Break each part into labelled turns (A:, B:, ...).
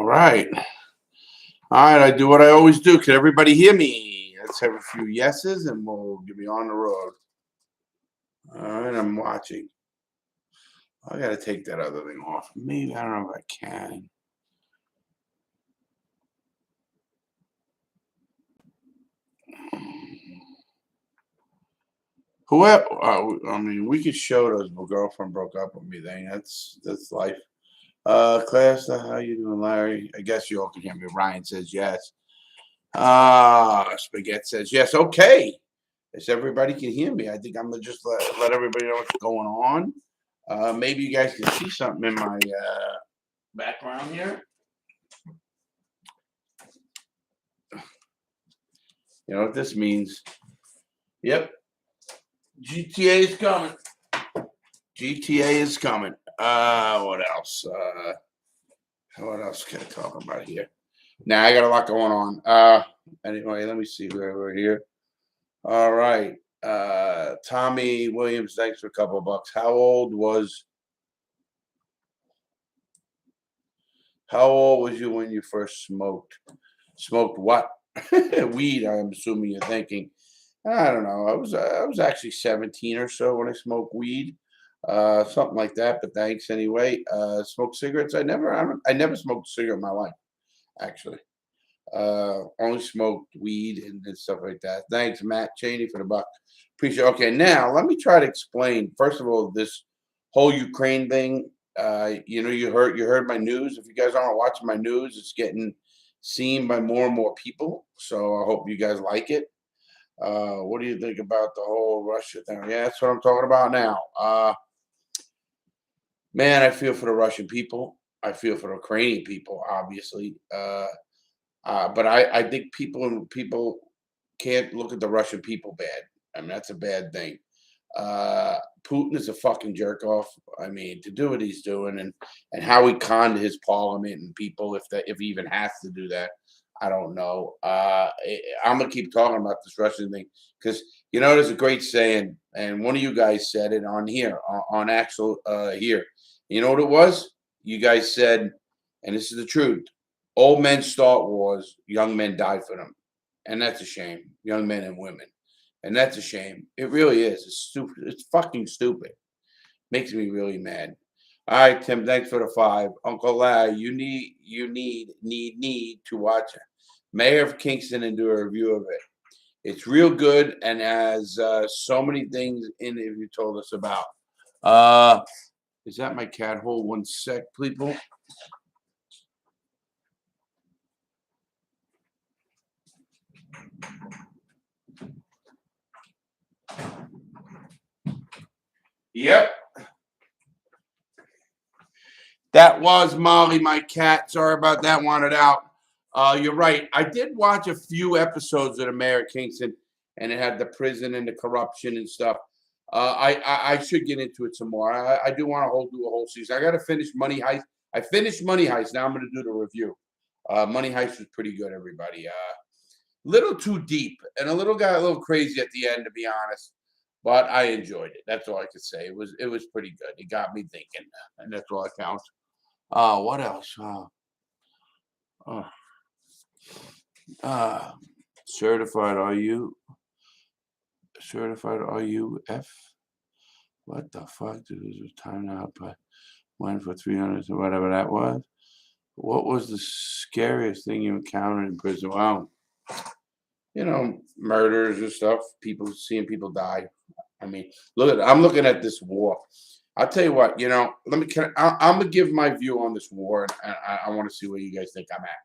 A: right. All right, I do what I always do. Can everybody hear me? Let's have a few yeses and we'll get me on the road. All right, I'm watching. I got to take that other thing off. Maybe, I don't know if I can. Whoever, I mean, we could show those my girlfriend broke up with me thing. That's life. Class, how you doing, Larry? I guess you all can hear me. Ryan says yes. Spaghetti says yes. Okay. As everybody can hear me, I think I'm gonna just let everybody know what's going on. Maybe you guys can see something in my background here. You know what this means? Yep. GTA is coming. GTA is coming. What else? What else can I talk about here? Now I got a lot going on. Anyway, let me see where we're here. All right. Tommy Williams, thanks for a couple of bucks. How old was you when you first smoked? Smoked what? Weed, I'm assuming you're thinking. I don't know. I was actually 17 or so when I smoked weed. Something like that, but thanks anyway. Smoked cigarettes. I never smoked a cigarette in my life, actually. Only smoked weed and stuff like that. Thanks, Matt Cheney, for the buck. Appreciate it. Okay, now let me try to explain. First of all, this whole Ukraine thing. You heard my news. If you guys aren't watching my news, it's getting seen by more and more people. So I hope you guys like it. What do you think about the whole Russia thing? Yeah, that's what I'm talking about now. Man, I feel for the Russian people. I feel for the Ukrainian people, obviously. But I think people can't look at the Russian people bad. I mean, that's a bad thing. Putin is a fucking jerk off. I mean, to do what he's doing and how he conned his parliament and people, if he even has to do that, I don't know. I'm gonna keep talking about this Russian thing because there's a great saying, and one of you guys said it on here, on actual here. You know what it was? You guys said, and this is the truth. Old men start wars, young men die for them. And that's a shame. Young men and women. And that's a shame. It really is. It's stupid. It's fucking stupid. Makes me really mad. All right, Tim, thanks for the 5. Uncle Larry, you need to watch it. Mayor of Kingston and do a review of it. It's real good and has so many things in it you told us about. Is that my cat hole? One sec, people. Yep. That was Molly, my cat. Sorry about that. Wanted out. You're right. I did watch a few episodes of the Mayor of Kingston, and it had the prison and the corruption and stuff. I should get into it some more. I do want to do a whole season. I got to finish Money Heist. I finished Money Heist. Now I'm going to do the review. Money Heist was pretty good, everybody. Little too deep and got a little crazy at the end, to be honest. But I enjoyed it. That's all I could say. It was pretty good. It got me thinking, and that's all that counts. What else? Certified RUF. What the fuck? This was timed out by one for 300 or whatever that was. What was the scariest thing you encountered in prison? Well, murders and stuff. Seeing people die. I mean, I'm looking at this war. I'll tell you what. I'm gonna give my view on this war, and I want to see where you guys think I'm at.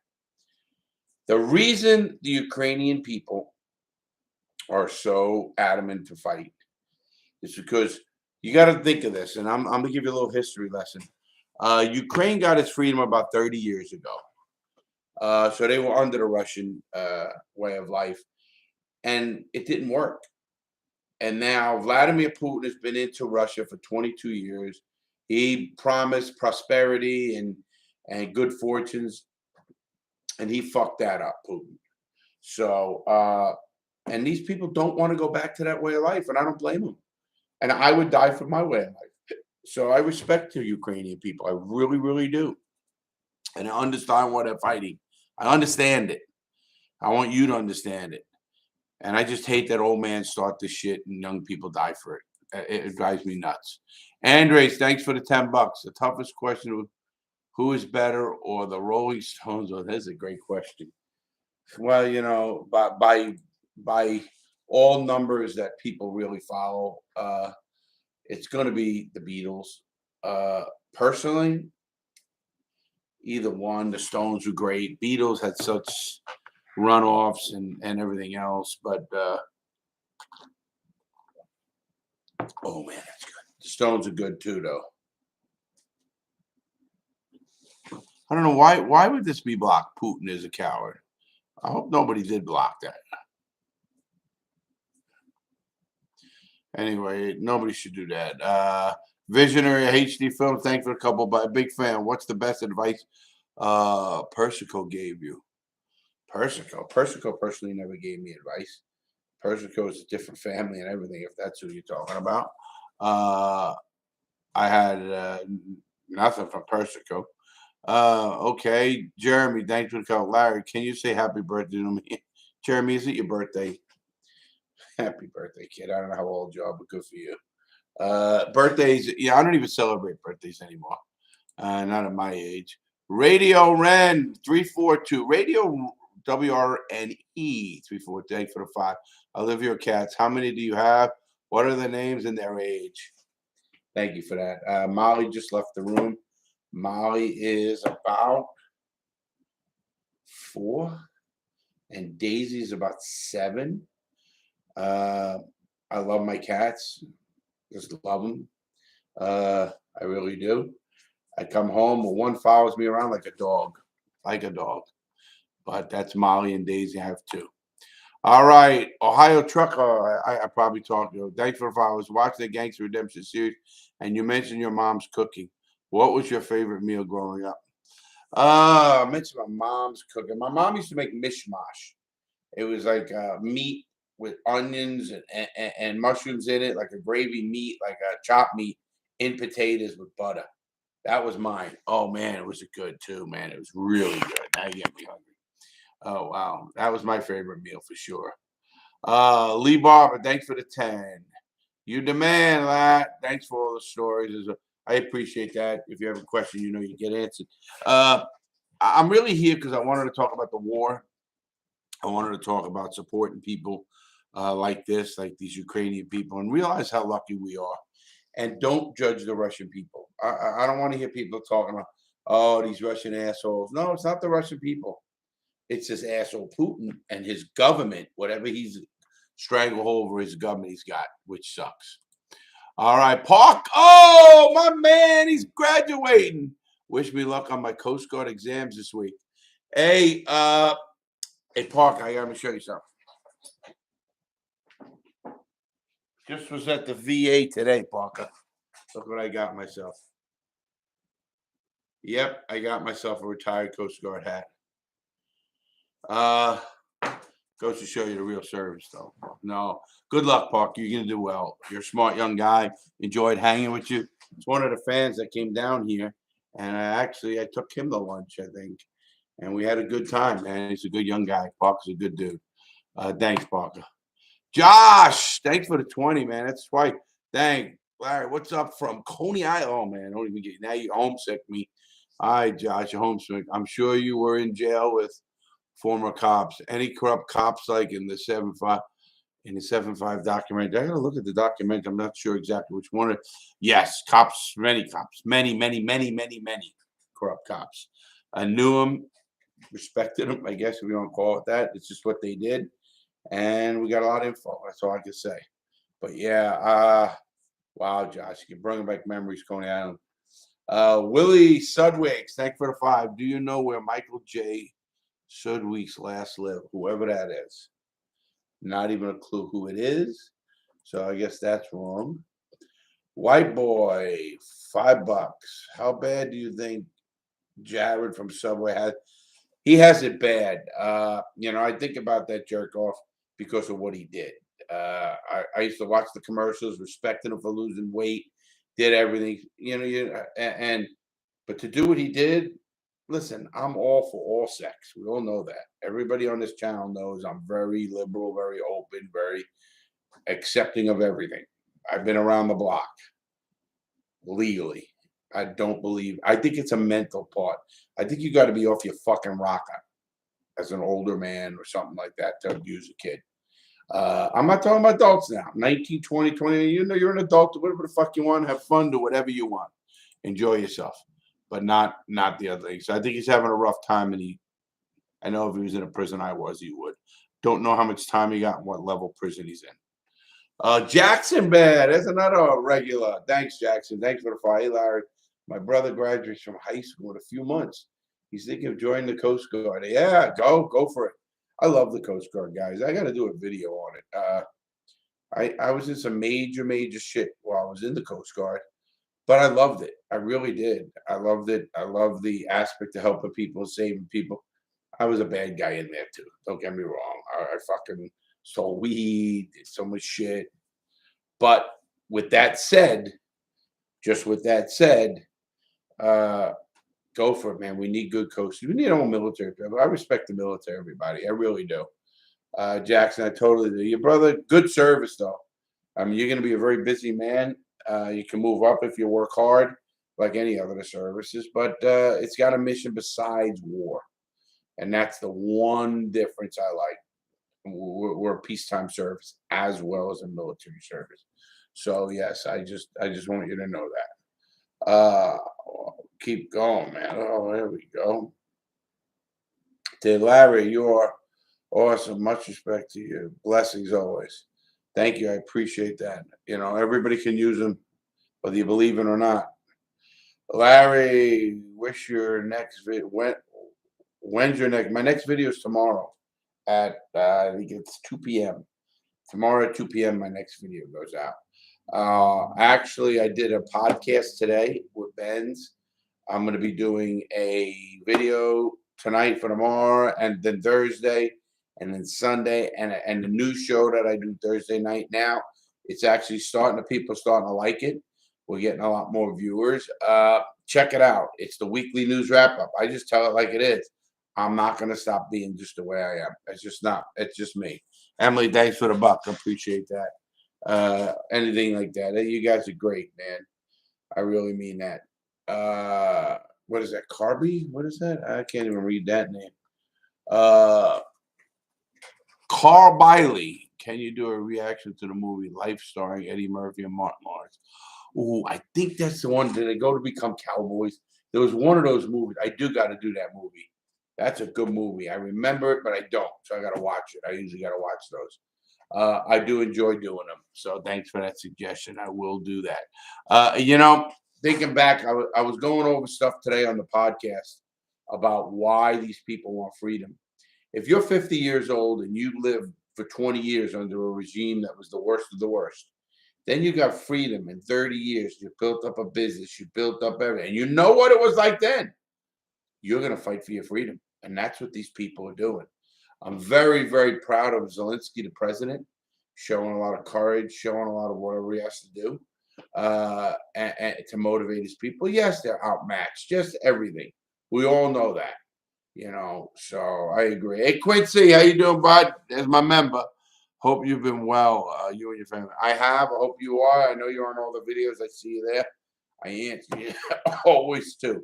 A: The reason the Ukrainian people are so adamant to fight is because you got to think of this, and I'm gonna give you a little history lesson. Ukraine got its freedom about 30 years ago. So they were under the Russian way of life, and it didn't work. And now Vladimir Putin has been into Russia for 22 years. He promised prosperity and good fortunes, and he fucked that up, Putin. So, and these people don't want to go back to that way of life, and I don't blame them. And I would die for my way of life. So I respect the Ukrainian people. I really, really do. and I understand what they're fighting. I understand it. I want you to understand it. And I just hate that old man start this shit and young people die for it. It drives me nuts. Andres, thanks for the $10. The toughest question: who is better, or the Rolling Stones? Well, that's a great question. Well, by all numbers that people really follow, it's going to be the Beatles. Personally, either one. The Stones were great. Beatles had such runoffs and everything else, but oh man, that's good. The Stones are good too, though. I don't know why. Why would this be blocked? Putin is a coward. I hope nobody did block that. Anyway, nobody should do that. Visionary HD Film, thanks for a couple, but a big fan. What's the best advice Persico gave you? Persico personally never gave me advice. Persico is a different family and everything, if that's who you're talking about. I had nothing from Persico. Okay, Jeremy, thanks for the call. Larry, can you say happy birthday to me? Jeremy, is it your birthday? Happy birthday, kid. I don't know how old you are, but good for you. Birthdays, yeah, I don't even celebrate birthdays anymore. Not at my age. Radio Ren 342. Radio WRNE 34. Thanks for the 5. Olivia Cats. How many do you have? What are the names and their age? Thank you for that. Molly just left the room. Molly is about 4, and Daisy's about 7. I love my cats. Just love them. I really do. I come home and one follows me around like a dog. But that's Molly and Daisy. I have 2. All right. Ohio Trucker. I probably talked to you. Thanks for the followers. Watch the Gangster Redemption series, and you mentioned your mom's cooking. What was your favorite meal growing up? I mentioned my mom's cooking. My mom used to make mishmash. It was like meat with onions and mushrooms in it, like a gravy meat, like a chopped meat in potatoes with butter. That was mine. Oh man, it was good too, man. It was really good. Now you get me hungry. Oh wow, that was my favorite meal for sure. Lee Barber, thanks for the 10. You demand that. Thanks for all the stories. I appreciate that. If you have a question, you get answered. I'm really here because I wanted to talk about the war. I wanted to talk about supporting people like this, like these Ukrainian people, and realize how lucky we are. And don't judge the Russian people. I don't want to hear people talking about, oh, these Russian assholes. No, it's not the Russian people. It's this asshole Putin and his government, whatever he's stranglehold over his government he's got, which sucks. All right, Park. Oh, my man, he's graduating. Wish me luck on my Coast Guard exams this week. Hey, Park, I gotta show you something. Just was at the VA today, Parker. Look what I got myself. Yep, I got myself a retired Coast Guard hat. Goes to show you the real service, though. No, good luck, Park. You're gonna do well. You're a smart young guy. Enjoyed hanging with you. It's one of the fans that came down here, and I took him to lunch, I think, and we had a good time, man. He's a good young guy. Parker's a good dude. Thanks, Parker. Josh, thanks for the 20, man. That's right. Thank Larry. What's up from Coney Island? Oh man, don't even get now. You homesick me. All right, Josh, you're homesick. I'm sure you were in jail with former cops. Any corrupt cops like in the 7-5 documentary? I gotta look at the documentary. I'm not sure exactly which one. Yes, cops, many cops, many corrupt cops. I knew them, respected them. I guess if we don't call it that, it's just what they did. And we got a lot of info. That's all I can say. But yeah, wow, Josh, you're bringing back memories, Coney Island. Willie Sudwigs, thank you for the 5. Do you know where Michael J. Sudwigs last lived? Whoever that is. Not even a clue who it is. So I guess that's wrong. White boy, $5. How bad do you think Jared from Subway has? He has it bad. I think about that jerk off because of what he did. I used to watch the commercials, respecting him for losing weight, did everything, but to do what he did, listen, I'm all for all sex. We all know that. Everybody on this channel knows I'm very liberal, very open, very accepting of everything. I've been around the block legally. I don't believe, I think it's a mental part. I think you got to be off your fucking rocker as an older man or something like that to abuse a kid. I'm not talking about adults now. 19, 20, 20. You know, you're an adult. Do whatever the fuck you want. Have fun. Do whatever you want. Enjoy yourself. But not the other thing. So I think he's having a rough time. And I know if he was in a prison I was, he would. Don't know how much time he got and what level prison he's in. Jackson Bad. That's another regular. Thanks, Jackson. Thanks for the fire. Hey, Larry. My brother graduates from high school in a few months. He's thinking of joining the Coast Guard. Yeah, go for it. I love the Coast Guard, guys. I got to do a video on it. I was in some major shit while I was in the Coast Guard, but I loved it. I really did. I loved it. I love the aspect of helping people, saving people. I was a bad guy in there too. Don't get me wrong. I fucking stole weed, did so much shit. But with that said, just with that said, go for it, man. We need good coaches. We need our own military people. I respect the military, everybody. I really do. Jackson, I totally do. Your brother, good service though. I mean, you're going to be a very busy man. You can move up if you work hard, like any other services. But it's got a mission besides war, and that's the one difference I like. We're a peacetime service as well as a military service. So yes, I just want you to know that. Keep going, man. Oh, there we go. To Larry, you are awesome. Much respect to you. Blessings always. Thank you. I appreciate that. You know, everybody can use them, whether you believe it or not. Larry, wish your next video. When's your next? My next video is tomorrow at I think it's 2 p.m. Tomorrow at 2 p.m. my next video goes out. Actually, I did a podcast today with Ben's. I'm going to be doing a video tonight for tomorrow, and then Thursday, and then Sunday, and the new show that I do Thursday night now. It's actually people starting to like it. We're getting a lot more viewers. Check it out. It's the weekly news wrap up. I just tell it like it is. I'm not going to stop being just the way I am. It's just not. It's just me. Emily, thanks for the buck. I appreciate that. Anything like that. You guys are great, man. I really mean that. What is that? Carby? What is that? I can't even read that name. Carl Biley. Can you do a reaction to the movie Life starring Eddie Murphy and Martin Lawrence? Oh, I think that's the one. Did they go to become cowboys? There was one of those movies. I do got to do that movie. That's a good movie. I remember it, but I don't. So I got to watch it. I usually got to watch those. I do enjoy doing them. So thanks for that suggestion. I will do that. You know, thinking back, I was going over stuff today on the podcast about why these people want freedom. If you're 50 years old and you lived for 20 years under a regime that was the worst of the worst, then you got freedom in 30 years. You built up a business. You built up everything. And you know what it was like then. You're going to fight for your freedom. And that's what these people are doing. I'm very, very proud of Zelensky, the president, showing a lot of courage, showing a lot of whatever he has to do and to motivate his people. Yes, they're outmatched, just everything. We all know that, you know, so I agree. Hey, Quincy, how you doing, bud? As my member. Hope you've been well, you and your family. I have. I hope you are. I know you're on all the videos. I see you there. I answer you always too.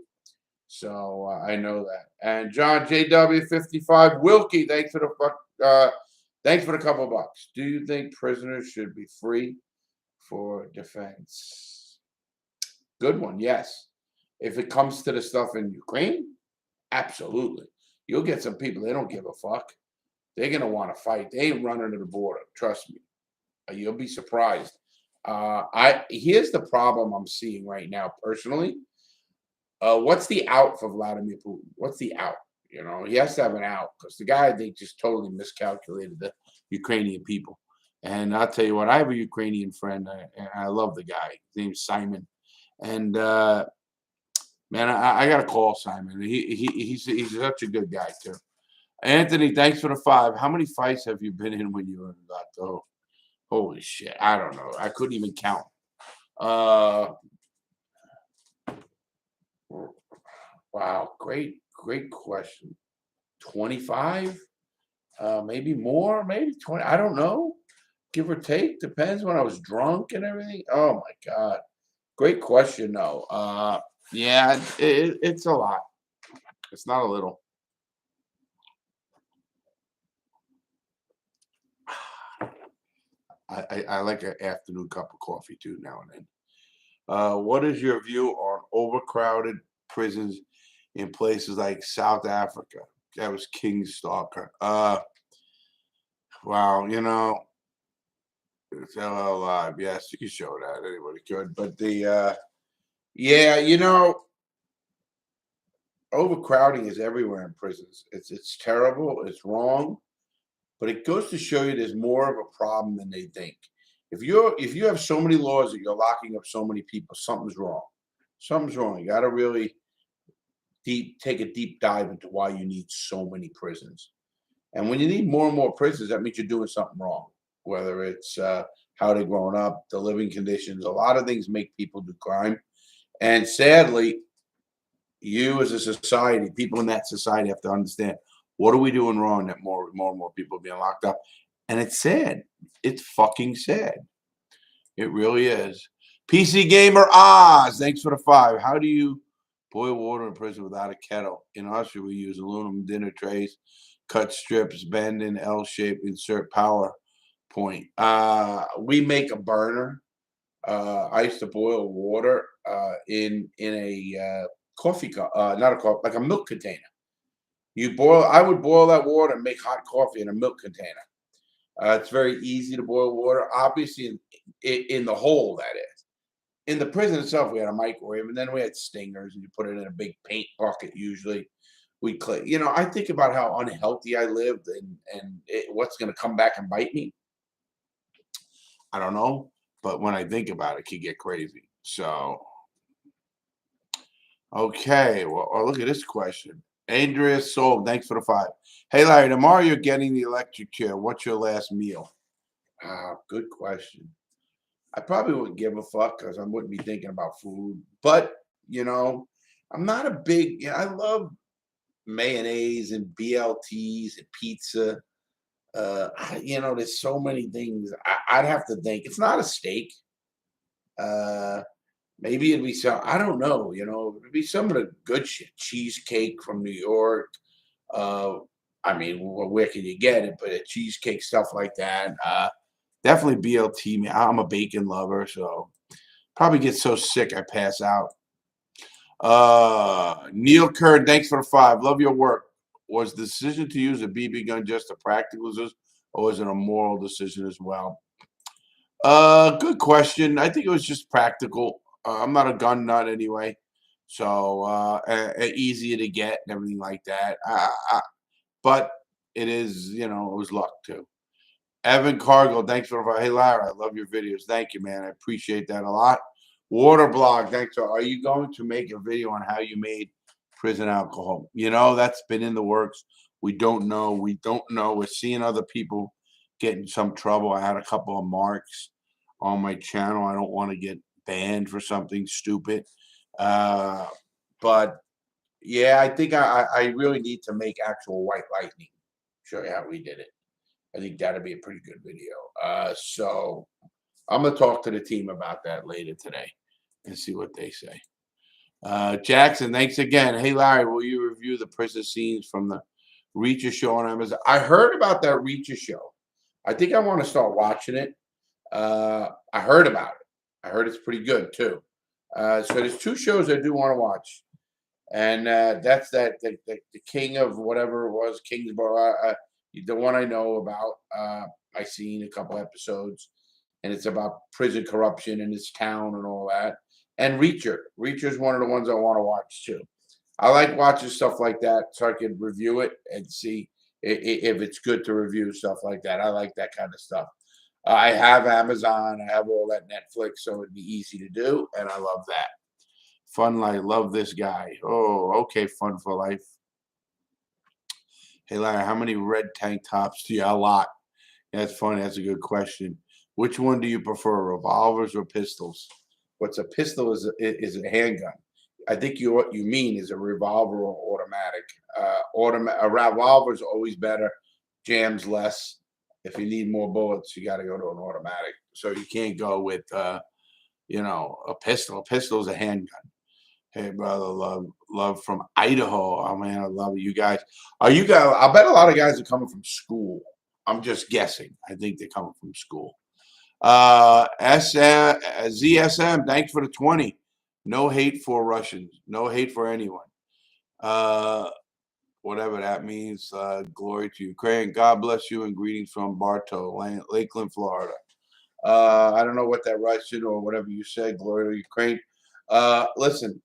A: So I know that. And John JW55 Wilkie, thanks for the couple of bucks. Do you think prisoners should be free for defense? Good one, yes. If it comes to the stuff in Ukraine, absolutely. You'll get some people, they don't give a fuck. They're gonna want to fight. They ain't running to the border. Trust me. You'll be surprised. Here's the problem I'm seeing right now personally. What's the out for Vladimir Putin? What's the out? You know, he has to have an out because the guy, they just totally miscalculated the Ukrainian people. And I'll tell you what, I have a Ukrainian friend, and I love the guy. His name's Simon. And man, I got to call Simon. He's such a good guy too. Anthony, thanks for the 5. How many fights have you been in when you were in Gato? Holy shit, I don't know. I couldn't even count. Wow, great Great question. 25? Maybe more, maybe 20. I don't know. Give or take. Depends when I was drunk and everything. Oh my God. Great question, though. Yeah, it's a lot. It's not a little. I like an afternoon cup of coffee too now and then. What is your view on overcrowded prisons in places like South Africa? That was King Stalker. Wow, it's LL Live. Yes, you can show that. Anybody could. But yeah, overcrowding is everywhere in prisons. It's terrible. It's wrong. But it goes to show you there's more of a problem than they think. If you have so many laws that you're locking up so many people, something's wrong. Something's wrong. You got to really take a deep dive into why you need so many prisons. And when you need more and more prisons, that means you're doing something wrong. Whether it's how they're growing up, the living conditions, a lot of things make people do crime. And sadly, you as a society, people in that society have to understand what are we doing wrong that more and more people are being locked up. And it's sad. It's fucking sad. It really is. PC Gamer Oz, thanks for the 5. How do you boil water in prison without a kettle? In Austria, we use aluminum dinner trays, cut strips, bend in L shape, insert power point. We make a burner. I used to boil water in a coffee cup, not a coffee, like a milk container. I would boil that water and make hot coffee in a milk container. It's very easy to boil water. Obviously, in the hole, that is. In the prison itself, we had a microwave, and then we had stingers, and you put it in a big paint bucket. Usually, we clean. I think about how unhealthy I lived, and what's going to come back and bite me. I don't know, but when I think about it, it can get crazy. So, okay. Well, look at this question. Andrea Soul, thanks for the 5. Hey, Larry, tomorrow you're getting the electric chair. What's your last meal? Good question. I probably wouldn't give a fuck because I wouldn't be thinking about food. But, I'm not a big, I love mayonnaise and BLTs and pizza. There's so many things. I'd have to think. It's not a steak. Maybe it'd be some, I don't know, it'd be some of the good shit. Cheesecake from New York. I mean, where can you get it? But a cheesecake, stuff like that. Definitely BLT. I'm a bacon lover, so probably get so sick I pass out. Neil Kern, thanks for the 5. Love your work. Was the decision to use a BB gun just a practical decision, or was it a moral decision as well? Good question. I think it was just practical. I'm not a gun nut anyway, so easier to get and everything like that. But it is, it was luck too. Evan Cargill, thanks for hey Larry, I love your videos. Thank you, man. I appreciate that a lot. Waterblog, thanks for. Are you going to make a video on how you made prison alcohol? That's been in the works. We don't know. We're seeing other people get in some trouble. I had a couple of marks on my channel. I don't want to get banned for something stupid. But yeah, I think I really need to make actual white lightning. Show you how we did it. I think that'd be a pretty good video. So I'm gonna talk to the team about that later today and see what they say. Jackson, thanks again. Hey Larry, will you review the prison scenes from the Reacher show on Amazon? I heard about that Reacher show. I think I want to start watching it. I heard about it. I heard it's pretty good too. So there's 2 shows I do want to watch, and that's the King of whatever it was, Kingsborough. The one I know about. I seen a couple episodes, and it's about prison corruption in this town and all that. And Reacher. Reacher's one of the ones I want to watch too. I like watching stuff like that so I can review it and see if it's good to review stuff like that. I like that kind of stuff. I have Amazon. I have all that Netflix, so it'd be easy to do, and I love that. Fun Life. Love this guy. Oh, okay. Fun for Life. Hey, Larry, how many red tank tops do you have? A lot. That's funny. That's a good question. Which one do you prefer, revolvers or pistols? What's a pistol is a handgun. I think what you mean is a revolver or automatic. A revolver is always better, jams less. If you need more bullets, you got to go to an automatic. So you can't go with, a pistol. A pistol is a handgun. Hey, brother, love from Idaho. Oh man, I love it. You guys, are you guys? I bet a lot of guys are coming from school. I'm just guessing. I think they're coming from school. ZSM, thanks for the 20. No hate for Russians. No hate for anyone. Whatever that means. Glory to Ukraine. God bless you and greetings from Bartow, Lakeland, Florida. I don't know what that Russian or whatever you said. Glory to Ukraine. Listen,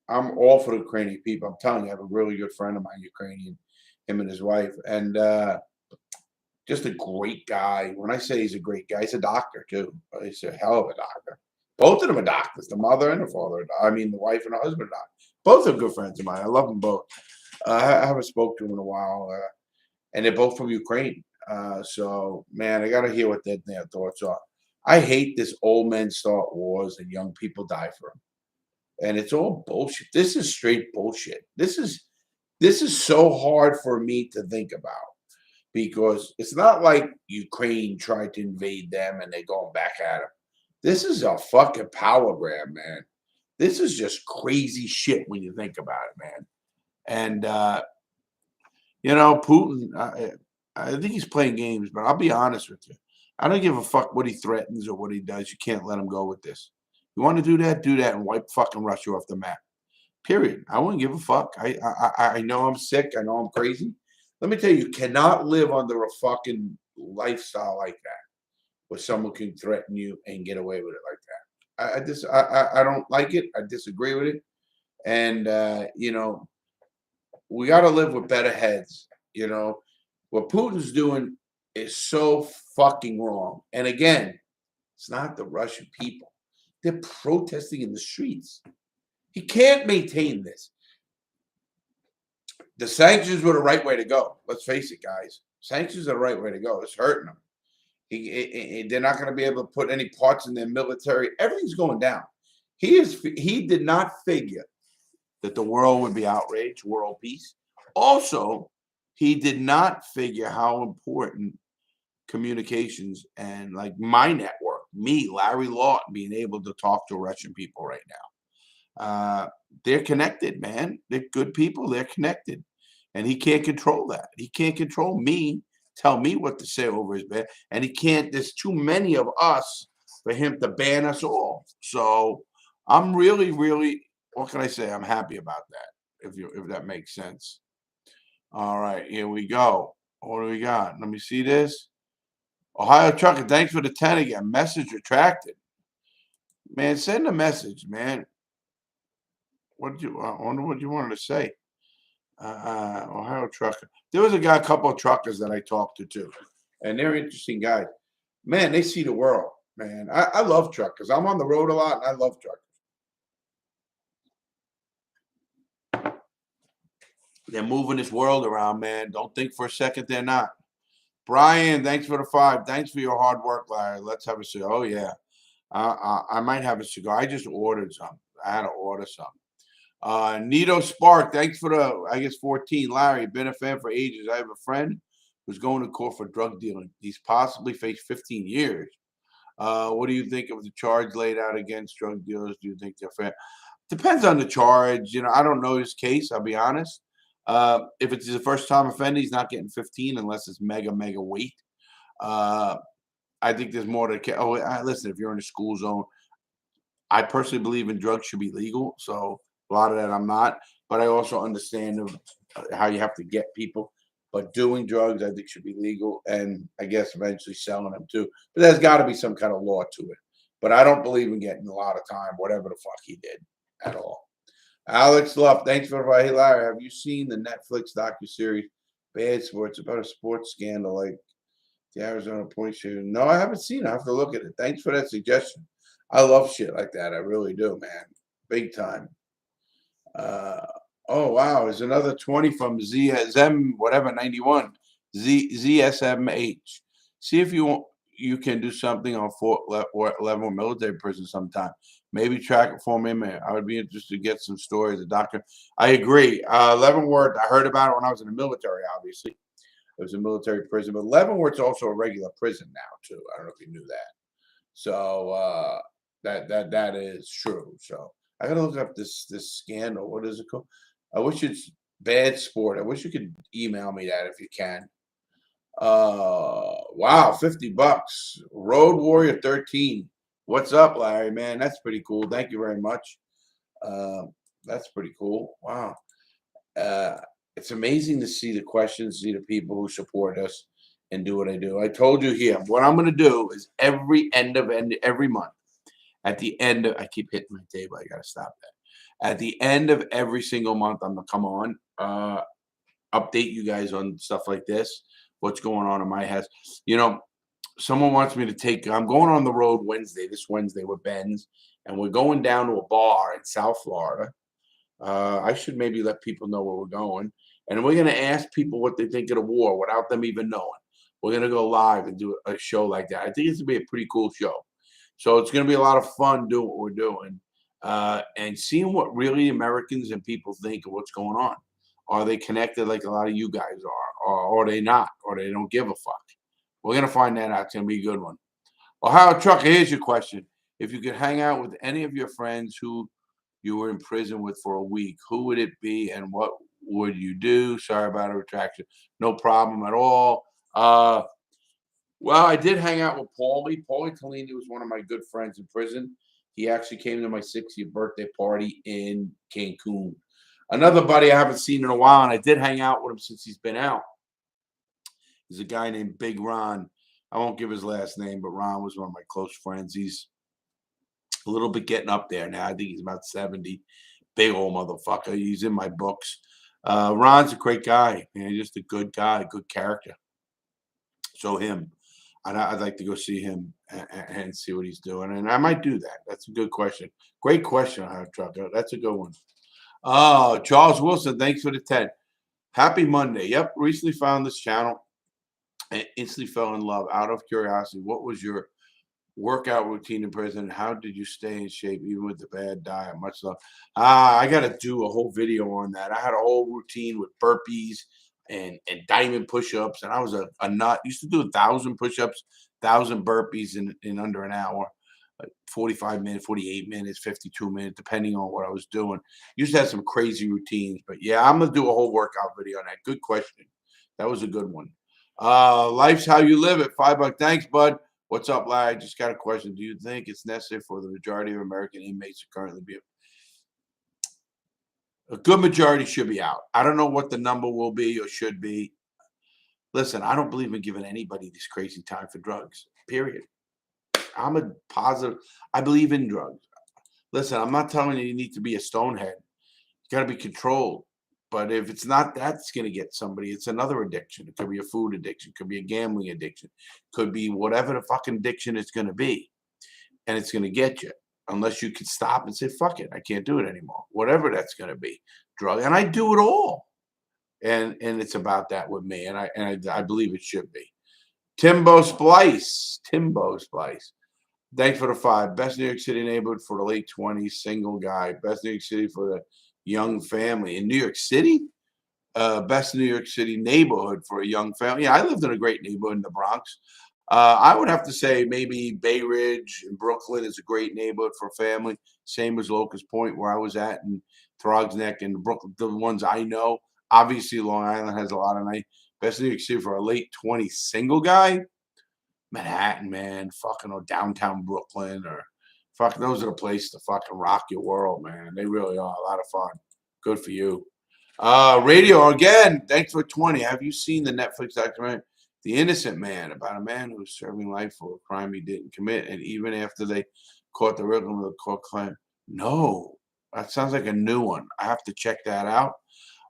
A: I'm all for the Ukrainian people. I'm telling you, I have a really good friend of mine, Ukrainian, him and his wife, and just a great guy. When I say he's a great guy, he's a doctor too. He's a hell of a doctor. Both of them are doctors. The mother and the father. I mean, the wife and the husband are doctors. Both are good friends of mine. I love them both. I haven't spoke to them in a while, and they're both from Ukraine. So, man, I got to hear what their thoughts are. I hate this old men start wars and young people die for them. And it's all bullshit. This is straight bullshit. This is so hard for me to think about because it's not like Ukraine tried to invade them and they're going back at them. This is a fucking power grab, man. This is just crazy shit when you think about it, man. And Putin, I think he's playing games, but I'll be honest with you. I don't give a fuck what he threatens or what he does. You can't let him go with this. You want to do that, and wipe fucking Russia off the map. Period. I wouldn't give a fuck. I know I'm sick. I know I'm crazy. Let me tell you, you cannot live under a fucking lifestyle like that, where someone can threaten you and get away with it like that. I don't like it. I disagree with it. And we got to live with better heads. What Putin's doing is so fucking wrong. And again, it's not the Russian people. They're protesting in the streets. He can't maintain this. The sanctions were the right way to go. Let's face it, guys. Sanctions are the right way to go. It's hurting them. They're not going to be able to put any parts in their military. Everything's going down. He did not figure that the world would be outraged, world peace. Also, he did not figure how important communications and like my network, me, Larry Lawton, being able to talk to Russian people right now. They're connected, man. They're good people. They're connected. And he can't control that. He can't control me, tell me what to say over his bed. And he can't, there's too many of us for him to ban us all. So I'm really, really, what can I say? I'm happy about that, if that makes sense. All right, here we go. What do we got? Let me see this. Ohio Trucker, thanks for the 10 again. Message retracted. Man, send a message, man. I wonder what you wanted to say. Ohio Trucker. There was a couple of truckers that I talked to too. And they're interesting guys. Man, they see the world, man. I love truckers. I'm on the road a lot and I love truckers. They're moving this world around, man. Don't think for a second they're not. Brian, thanks for the 5. Thanks for your hard work, Larry. Let's have a cigar. Oh, yeah. I might have a cigar. I just ordered some. I had to order some. Nito Spark, thanks for the, 14. Larry, been a fan for ages. I have a friend who's going to court for drug dealing. He's possibly faced 15 years. What do you think of the charge laid out against drug dealers? Do you think they're fair? Depends on the charge. I don't know his case. I'll be honest. If it's a first-time offender, he's not getting 15 unless it's mega weight. I think there's more to. Listen, if you're in a school zone, I personally believe in drugs should be legal. So a lot of that I'm not, but I also understand how you have to get people. But doing drugs, I think, should be legal, and I guess eventually selling them too. But there's got to be some kind of law to it. But I don't believe in getting a lot of time, whatever the fuck he did, at all. Alex Luff, thanks for the. Hey, Larry, have you seen the Netflix docuseries Bad Sports about a sports scandal like the Arizona Point shooting? No, I haven't seen it. I have to look at it. Thanks for that suggestion. I love shit like that. I really do, man. Big time. Oh, wow. There's another 20 from ZSM, whatever, 91. ZSMH. See if you can do something on Fort Leavenworth military prison sometime. Maybe track it for me, man. I would be interested to get some stories. The doctor, I agree. Leavenworth, I heard about it when I was in the military, obviously. It was a military prison, but Leavenworth's also a regular prison now, too. I don't know if you knew that. So that is true. So I gotta look up this scandal. What is it called? I wish it's Bad Sport. I wish you could email me that if you can. Wow, $50. Road Warrior 13. What's up, Larry? Man, that's pretty cool. Thank you very much. Uh, that's pretty cool. Wow. Uh, it's amazing to see the questions, see the people who support us and do what I do. I told you here, what I'm going to do is every every month, at the end of, I keep hitting my table. I got to stop that. At the end of every single month, I'm going to come on, update you guys on stuff like this, what's going on in my house. You know, someone wants me to take, I'm going on the road this Wednesday with Ben's, and we're going down to a bar in South Florida. I should maybe let people know where we're going. And we're going to ask people what they think of the war without them even knowing. We're going to go live and do a show like that. I think it's going to be a pretty cool show. So it's going to be a lot of fun doing what we're doing and seeing what really Americans and people think of what's going on. Are they connected like a lot of you guys are? Or are they not? Or they don't give a fuck? We're going to find that out. It's going to be a good one. Well, Howard Trucker, here's your question. If you could hang out with any of your friends who you were in prison with for a week, who would it be and what would you do? Sorry about a retraction. No problem at all. Well, I did hang out with Paulie. Paulie Collini was one of my good friends in prison. He actually came to my 60th birthday party in Cancun. Another buddy I haven't seen in a while, and I did hang out with him since he's been out. He's a guy named Big Ron. I won't give his last name, but Ron was one of my close friends. He's a little bit getting up there now. I think he's about 70. Big old motherfucker. He's in my books. Ron's a great guy, man. He's just a good guy, good character. So him. I'd like to go see him and see what he's doing. And I might do that. That's a good question. Great question, Howard Trucker. That's a good one. Oh, Charles Wilson, thanks for the 10. Happy Monday. Yep, recently found this channel and instantly fell in love. Out of curiosity, what was your workout routine in prison? How did you stay in shape even with the bad diet? Much love. I got to do a whole video on that. I had a whole routine with burpees and diamond push-ups, and I was a nut. Used to do 1,000 push-ups, 1,000 burpees in under an hour. 45 minutes, 48 minutes, 52 minutes, depending on what I was doing. Used to have some crazy routines, but yeah, I'm gonna do a whole workout video on that. Good question. That was a good one. Life's how you live it. $5. Thanks, bud. What's up, Larry? Just got a question. Do you think it's necessary for the majority of American inmates to currently be a good majority should be out? I don't know what the number will be or should be. Listen, I don't believe in giving anybody this crazy time for drugs, period. I'm a positive. I believe in drugs. Listen, I'm not telling you need to be a stonehead. You got to be controlled. But if it's not that's going to get somebody, it's another addiction. It could be a food addiction. It could be a gambling addiction. It could be whatever the fucking addiction it's going to be. And it's going to get you. Unless you can stop and say, fuck it, I can't do it anymore. Whatever that's going to be. Drug. And I do it all. And it's about that with me. And I believe it should be. Timbo Splice. Thanks for the 5. Best New York City neighborhood for the late 20s, single guy. Best New York City for the young family. In New York City? Best New York City neighborhood for a young family. Yeah, I lived in a great neighborhood in the Bronx. I would have to say maybe Bay Ridge in Brooklyn is a great neighborhood for a family. Same as Locust Point, where I was at, and Throgs Neck and Brooklyn, the ones I know. Obviously, Long Island has a lot of nice. Best New York City for a late 20s single guy. Manhattan, man, fucking or downtown Brooklyn or fucking those are the places to fucking rock your world, man. They really are a lot of fun. Good for you. Radio again. Thanks for 20. Have you seen the Netflix documentary, The Innocent Man, about a man who was serving life for a crime he didn't commit, and even after they caught the real of the court claim? No, that sounds like a new one. I have to check that out.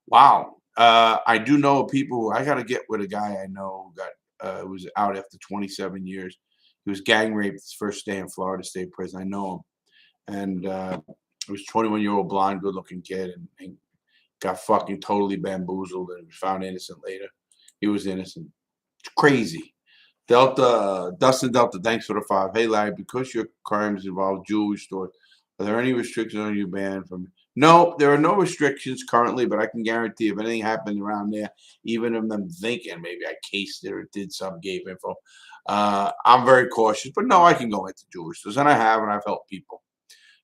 A: Wow. I do know people who I got to get with a guy I know who got was out after 27 years. He was gang raped his first day in Florida State Prison. I know him. And he was a 21-year-old blonde, good-looking kid and got fucking totally bamboozled and was found innocent later. He was innocent. It's crazy. Dustin Delta, thanks for the 5. Hey, Larry, because your crimes involve jewelry stores, Are there any restrictions on you banned from? No, there are no restrictions currently, but I can guarantee if anything happened around there, even if them thinking maybe I cased it or did some, gave info, I'm very cautious. But no, I can go into jewelry stores, and I have, and I've helped people.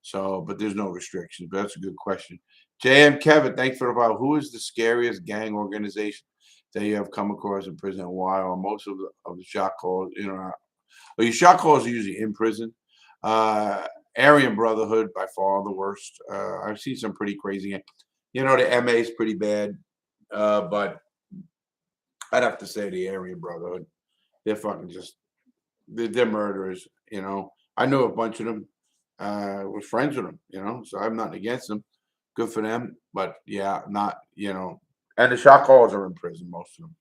A: So, but there's no restrictions. But that's a good question. JM Kevin, thanks for the file. Who is the scariest gang organization that you have come across in prison? And why? Or most of the shot calls, well, your shot calls are usually in prison. Aryan Brotherhood by far the worst. I've seen some pretty crazy. The MA is pretty bad, but I'd have to say the Aryan Brotherhood. They're fucking just they're murderers. I knew a bunch of them. Was friends with them. So I'm not against them. Good for them, but yeah, not. And the shot callers are in prison, most of them.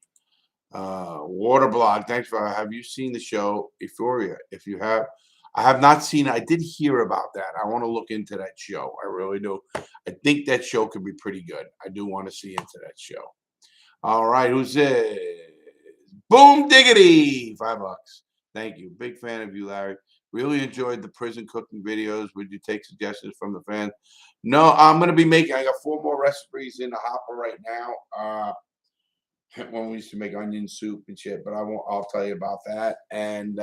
A: Waterblog, thanks for. Have you seen the show Euphoria? If you have, I have not seen it. I did hear about that. I want to look into that show. I really do. I think that show could be pretty good. I do want to see into that show. All right, who's it? Boom diggity, $5. Thank you. Big fan of you, Larry. Really enjoyed the prison cooking videos. Would you take suggestions from the fans? No, I'm gonna be making. I got 4 more recipes in the hopper right now. When we used to make onion soup and shit, but I won't. I'll tell you about that. And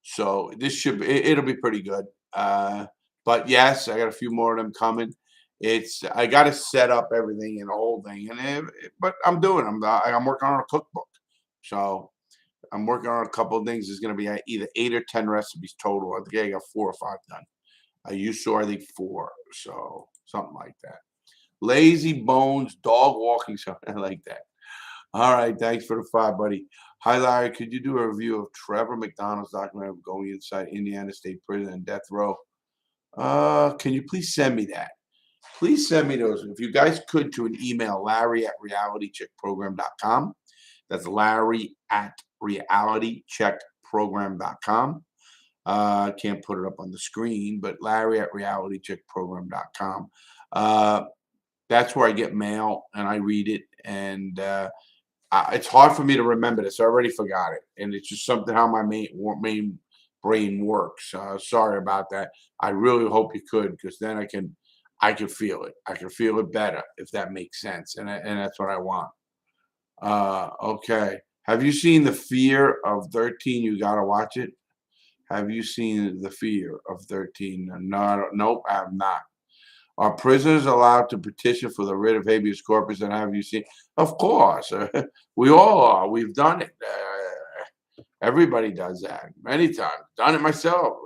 A: so this should be. It'll be pretty good. But yes, I got a few more of them coming. I got to set up everything and the whole thing, but I'm doing. I'm working on a cookbook, so I'm working on a couple of things. There's going to be either 8 or 10 recipes total. I think I got 4 or 5 done. I used to, I think 4, so something like that. Lazy Bones dog walking something like that. All right, thanks for the 5, buddy. Hi, Larry. Could you do a review of Trevor McDonald's documentary of going inside Indiana State Prison and death row? Can you please send me that? Please send me those. If you guys could, to an email, larry@realitycheckprogram.com. That's larry@realitycheckprogram.com. I can't put it up on the screen, but larry@realitycheckprogram.com. That's where I get mail and I read it. And it's hard for me to remember this. I already forgot it. And it's just something how my main brain works. Sorry about that. I really hope you could, because then I can feel it. I can feel it better, if that makes sense. And that's what I want. Okay. Have you seen The Fear of 13? You got to watch it. Have you seen The Fear of 13? No, nope, I have not. Are prisoners allowed to petition for the writ of habeas corpus? And have you seen? Of course. We all are. We've done it. Everybody does that many times. Done it myself,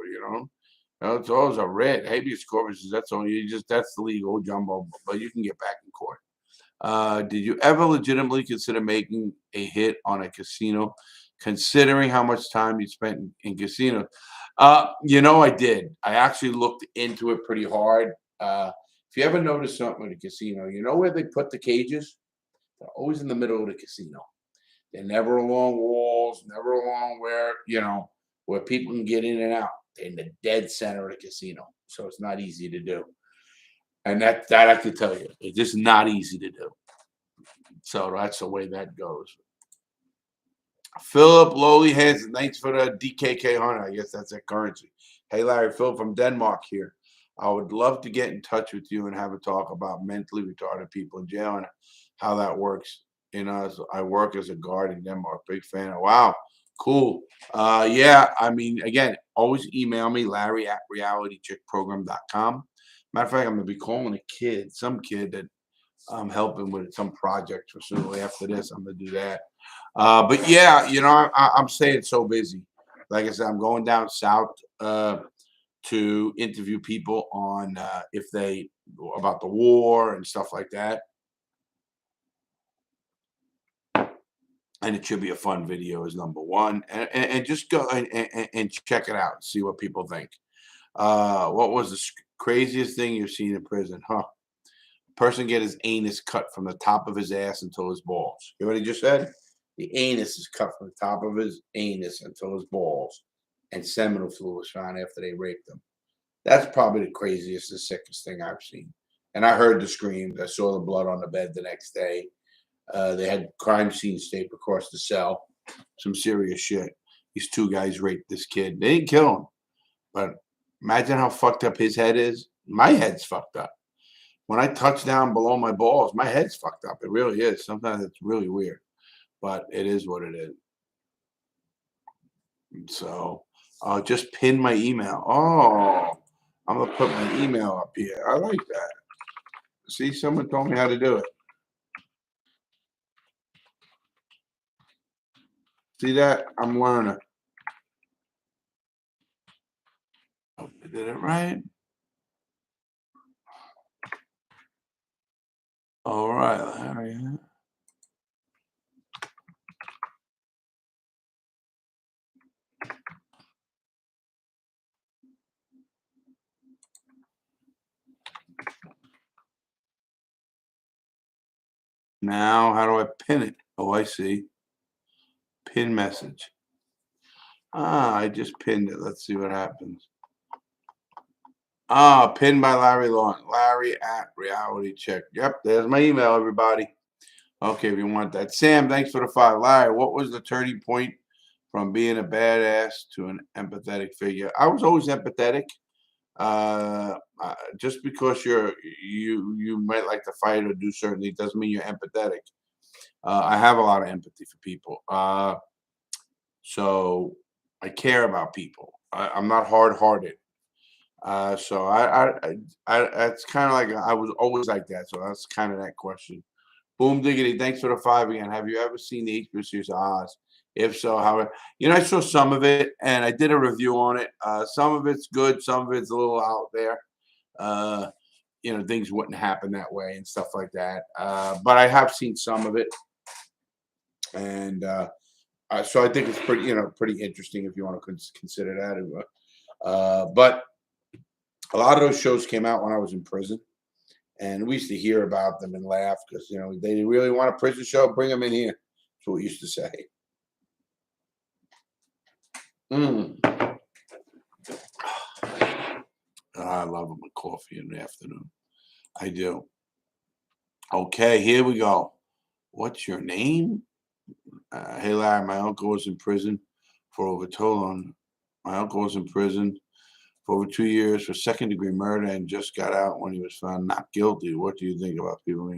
A: It's always a writ. Habeas corpus, that's the legal jumbo, but you can get back in court. Did you ever legitimately consider making a hit on a casino, considering how much time you spent in casinos? I did. I actually looked into it pretty hard. If you ever notice something at a casino, you know where they put the cages? They're always in the middle of the casino. They're never along walls, never along where people can get in and out. They're in the dead center of the casino. So it's not easy to do. And that I can tell you, it's just not easy to do. So that's the way that goes. Philip Lowly Hansen, thanks for the DKK 100. I guess that's a currency. Hey, Larry, Philip from Denmark here. I would love to get in touch with you and have a talk about mentally retarded people in jail and how that works. I work as a guard in Denmark. Big fan. Wow, cool. Yeah, I mean, again, always email me, larry@realitycheckprogram.com. Matter of fact, I'm going to be calling some kid that I'm helping with some project. So after this, I'm going to do that. But yeah, I'm staying so busy. Like I said, I'm going down south to interview people on about the war and stuff like that. And it should be a fun video is number one. And just go and check it out and see what people think. What was the craziest thing you've seen in prison? Person get his anus cut from the top of his ass until his balls. You know what he just said? The anus is cut from the top of his anus until his balls. And seminal fluid was found after they raped him. That's probably the craziest, the sickest thing I've seen. And I heard the screams. I saw the blood on the bed the next day. They had crime scene taped across the cell. Some serious shit. These 2 guys raped this kid. They didn't kill him, but Imagine how fucked up his head is. My head's fucked up. When I touch down below my balls, my head's fucked up. It really is. Sometimes it's really weird, but it is what it is. So I'll just pin my email. Oh, I'm gonna put my email up here. I like that. See, someone told me how to do it. See that? I'm learning. Oh, I did it right. All right, Larry. Now, how do I pin it? Oh, I see. Pin message. Ah, I just pinned it. Let's see what happens. Ah, pinned by Larry Lawton. Larry at Reality Check. Yep, there's my email, everybody. Okay, if you want that. Sam, thanks for the 5. Larry, what was the turning point from being a badass to an empathetic figure? I was always empathetic. Just because you might like to fight or do certain things doesn't mean you're empathetic. I have a lot of empathy for people. So I care about people. I'm not hard-hearted. So it's kind of like I was always like that. So that's kind of that question. Boom diggity, thanks for the 5 again. Have you ever seen the HBO series Oz? If so, how? I saw some of it and I did a review on it. Some of it's good, some of it's a little out there. Uh, things wouldn't happen that way and stuff like that. But I have seen some of it, and so I think it's pretty interesting if you want to consider that. But a lot of those shows came out when I was in prison. And we used to hear about them and laugh because, they really want a prison show, bring them in here. That's what we used to say. Mm. I love them with coffee in the afternoon. I do. Okay, here we go. What's your name? Hey, Larry, my uncle was in prison for over total on. My uncle was in prison for over 2 years for second-degree murder and just got out when he was found not guilty. What do you think about people?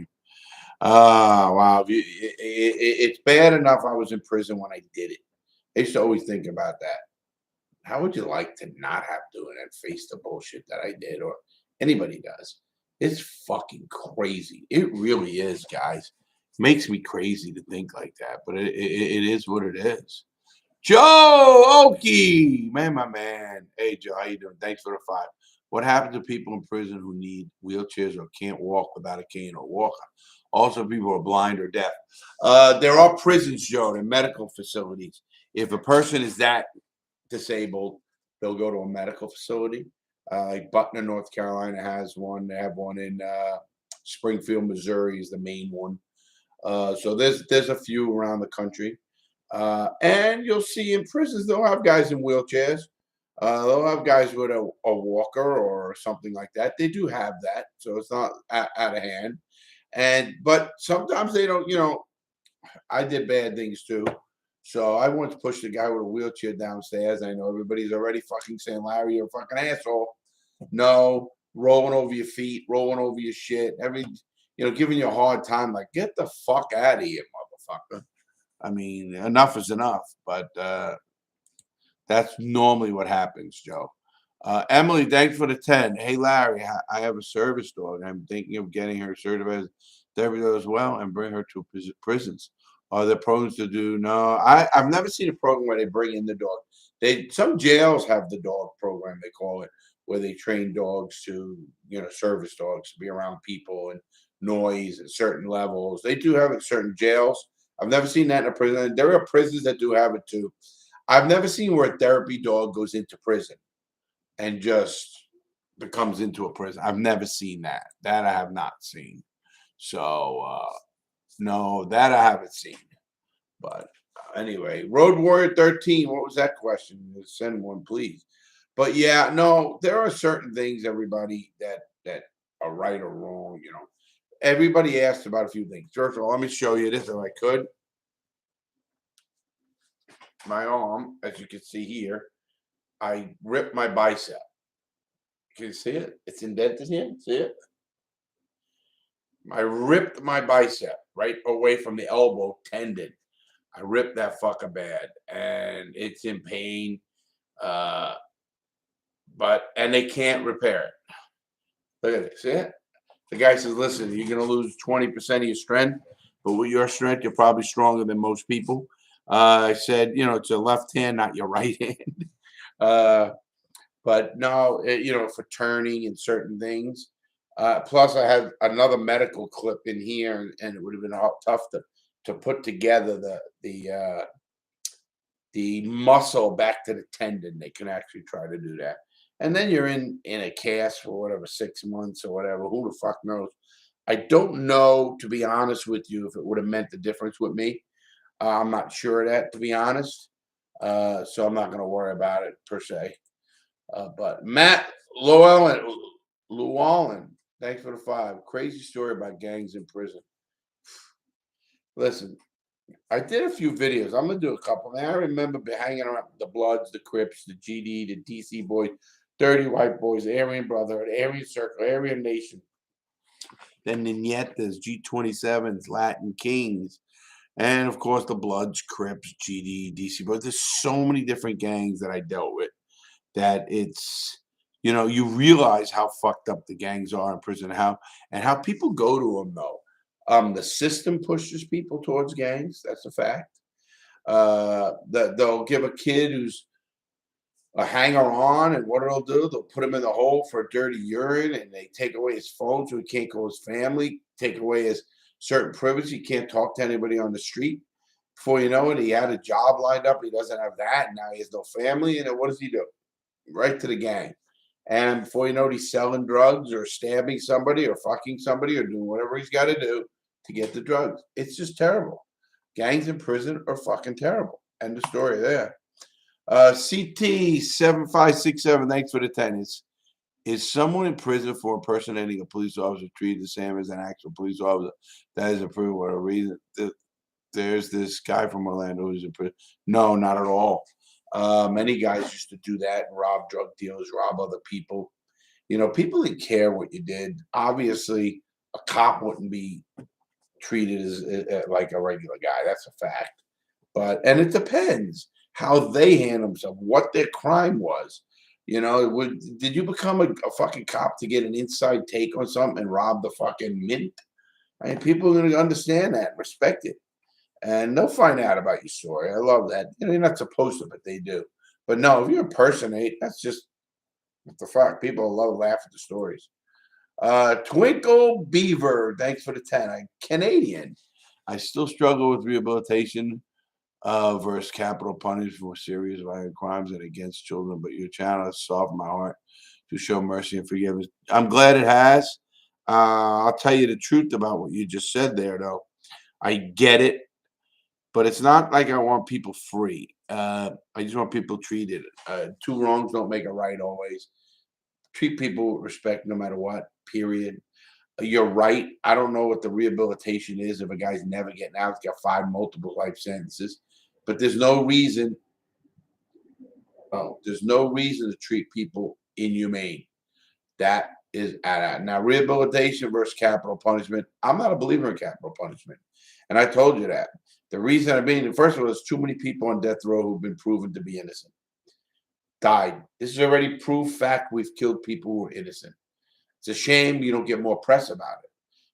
A: Ah, wow. It's bad enough I was in prison when I did it. I used to always think about that. How would you like to not have to and face the bullshit that I did or anybody does? It's fucking crazy. It really is, guys. Makes me crazy to think like that, but it is what it is. Joe Okie, man, my man. Hey, Joe, how you doing? Thanks for the 5. What happens to people in prison who need wheelchairs or can't walk without a cane or walker? Also, people who are blind or deaf. There are prisons, Joe, and medical facilities. If a person is that disabled, they'll go to a medical facility. Like Butner, North Carolina has one. They have one in Springfield, Missouri is the main one. So there's a few around the country. And you'll see in prisons, they'll have guys in wheelchairs. They'll have guys with a walker or something like that. They do have that. So it's not out of hand. But sometimes they don't, I did bad things too. So I once pushed a guy with a wheelchair downstairs. I know everybody's already fucking saying, Larry, you're a fucking asshole. No, rolling over your feet, rolling over your shit, giving you a hard time. Like, get the fuck out of here, motherfucker. I mean, enough is enough, but that's normally what happens, Joe. Emily, thanks for the 10. Hey, Larry, I have a service dog. I'm thinking of getting her certified as therapy dog as well and bring her to prisons. Are there programs to do? No, I've never seen a program where they bring in the dog. Some jails have the dog program, they call it, where they train dogs to, service dogs to be around people and noise at certain levels. They do have it in certain jails. I've never seen that in a prison. There are prisons that do have it too. I've never seen where a therapy dog goes into prison and just becomes into a prison. I've never seen that. That I have not seen. So no, that I haven't seen. But anyway, Road Warrior 13. What was that question? Send one, please. But yeah, no, there are certain things, everybody, that are right or wrong. Everybody asked about a few things. First of all, let me show you this if I could. My arm, as you can see here, I ripped my bicep. Can you see it? It's indented here. See it? I ripped my bicep right away from the elbow tendon. I ripped that fucker bad, and it's in pain. Uh, and they can't repair it. Look at it. See it? The guy says, "Listen, you're gonna lose 20% of your strength, but with your strength, you're probably stronger than most people." I said, it's your left hand, not your right hand. Uh, but no, for turning and certain things. Plus, I have another medical clip in here, and it would have been tough to put together the muscle back to the tendon. They can actually try to do that. And then you're in a cast for whatever, 6 months or whatever. Who the fuck knows? I don't know, to be honest with you, if it would have meant the difference with me. I'm not sure of that, to be honest. So I'm not going to worry about it per se. But Matt Llewellyn, thanks for the 5. Crazy story about gangs in prison. Listen, I did a few videos. I'm going to do a couple. Now, I remember hanging around the Bloods, the Crips, the GD, the DC Boys, Dirty White Boys, Aryan Brotherhood, Aryan Circle, Aryan Nation. Then there's G27s, Latin Kings, and of course the Bloods, Crips, GD, DC Boys. There's so many different gangs that I dealt with that it's, you realize how fucked up the gangs are in prison, how people go to them though. The system pushes people towards gangs. That's a fact. They'll give a kid who's a hanger on, and what do? They'll put him in the hole for dirty urine, and they take away his phone so he can't call his family, take away his certain privilege. He can't talk to anybody on the street. Before you know it, he had a job lined up. He doesn't have that. And now he has no family. And then what does he do? Right to the gang. And before you know it, he's selling drugs or stabbing somebody or fucking somebody or doing whatever he's got to do to get the drugs. It's just terrible. Gangs in prison are fucking terrible. End of story there. CT7567, thanks for the 10. Is someone in prison for impersonating a police officer treated the same as an actual police officer? That is approved for a reason. There's this guy from Orlando who's in prison. No, not at all. Many guys used to do that and rob drug dealers, rob other people. People didn't care what you did. Obviously, a cop wouldn't be treated as like a regular guy. That's a fact. And it depends how they handle themselves, what their crime was. Did you become a fucking cop to get an inside take on something and rob the fucking mint? I mean, people are going to understand that, respect it. And they'll find out about your story. I love that. You're not supposed to, but they do. But no, if you impersonate, that's just what the fuck. People love laugh at the stories. Twinkle Beaver, thanks for the 10. I'm Canadian. I still struggle with rehabilitation versus capital punishment for serious violent crimes and against children. But your channel has softened my heart to show mercy and forgiveness. I'm glad it has. I'll tell you the truth about what you just said there, though. I get it. But it's not like I want people free. I just want people treated. 2 wrongs don't make a right always. Treat people with respect no matter what, period. You're right. I don't know what the rehabilitation is if a guy's never getting out. He's got 5 multiple life sentences. But there's no reason. There's no reason to treat people inhumane. That is now rehabilitation versus capital punishment. I'm not a believer in capital punishment. And I told you that. The reason first of all, there's too many people on death row who've been proven to be innocent. Died. This is already proof fact. We've killed people who are innocent. It's a shame you don't get more press about it.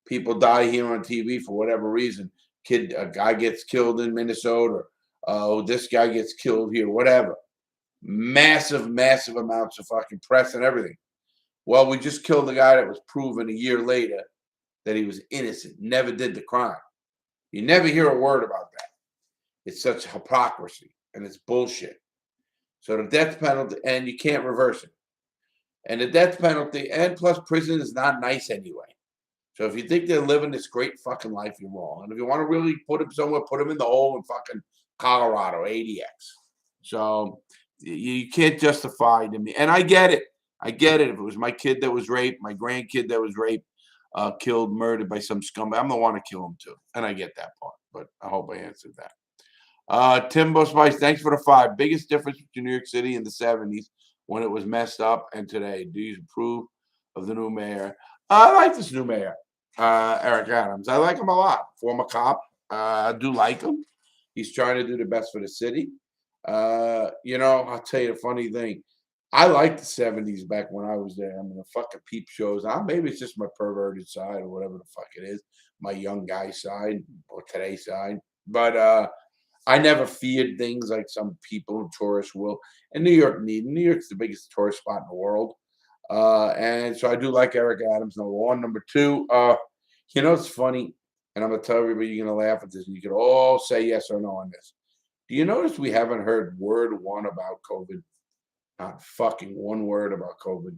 A: People die here on TV for whatever reason. A guy gets killed in Minnesota. This guy gets killed here, whatever. Massive amounts of fucking press and everything. Well, we just killed the guy that was proven a year later that he was innocent, never did the crime. You never hear a word about that. It's such hypocrisy and it's bullshit. So the death penalty, and you can't reverse it. And the death penalty, and plus prison is not nice anyway. So if you think they're living this great fucking life, you're wrong. And if you want to really put them somewhere, put them in the hole in fucking Colorado, ADX. So you can't justify to me. And I get it. If it was my kid that was raped, my grandkid that was raped, killed, murdered by some scumbag, I'm the one to kill him too. And I get that part, but I hope I answered that. Timbo Spice, thanks for the 5. Biggest difference between New York City in the 70s when it was messed up and today? Do you approve of the new mayor? I like this new mayor, Eric Adams. I like him a lot. Former cop. I do like him. He's trying to do the best for the city. I'll tell you a funny thing. I liked the 70s back when I was there. I mean, the fucking peep shows. Maybe it's just my perverted side or whatever the fuck it is, my young guy side or today's side. But I never feared things like some people, tourists will. And New York's the biggest tourist spot in the world. And so I do like Eric Adams, number one. Number two, it's funny, and I'm gonna tell everybody you're gonna laugh at this, and you can all say yes or no on this. Do you notice we haven't heard word one about COVID? Not fucking one word about COVID.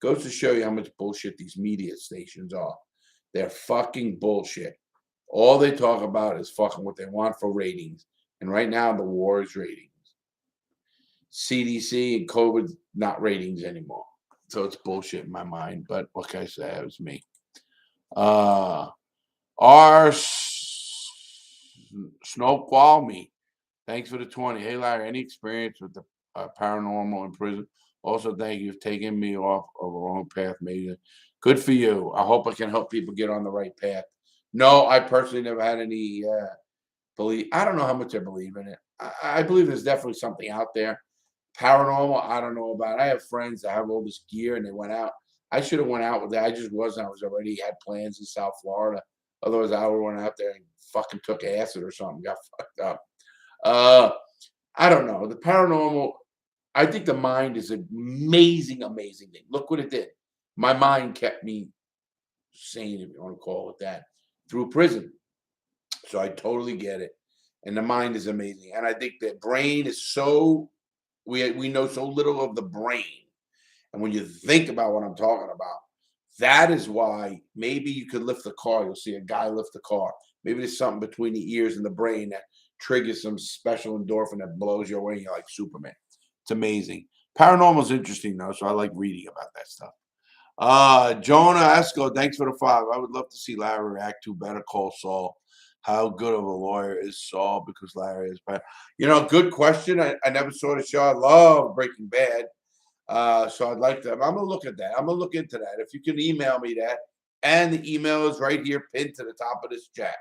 A: Goes to show you how much bullshit these media stations are. They're fucking bullshit. All they talk about is fucking what they want for ratings. And right now, the war is ratings. CDC and COVID, not ratings anymore. So it's bullshit in my mind. But what can I say? It was me. R. Snowqualmy. Thanks for the 20. Hey, Larry, any experience with the paranormal in prison? Also, thank you for taking me off of the wrong path. Maybe good for you. I hope I can help people get on the right path. No, I personally never had any belief. I don't know how much I believe in it. I believe there's definitely something out there. Paranormal, I don't know about. I have friends that have all this gear and they went out. I should have went out with that. I just wasn't. I was already had plans in South Florida. Otherwise, I would have went out there and fucking took acid or something. Got fucked up. I don't know. The paranormal, I think the mind is an amazing, amazing thing. Look what it did. My mind kept me sane, if you want to call it that, through prison. So I totally get it. And the mind is amazing. And I think the brain is so, we know so little of the brain. And when you think about what I'm talking about, that is why maybe you could lift the car. You'll see a guy lift the car. Maybe there's something between the ears and the brain that triggers some special endorphin that blows you away. And you're like Superman. It's amazing. Paranormal is interesting, though, so I like reading about that stuff. Jonah Esco, thanks for the 5. I would love to see Larry react to Better Call Saul. How good of a lawyer is Saul? Because Larry is bad. Good question. I never saw the show. I love Breaking Bad. So I'd like to. I'm gonna look at that. I'm gonna look into that. If you can email me that, and the email is right here pinned to the top of this chat.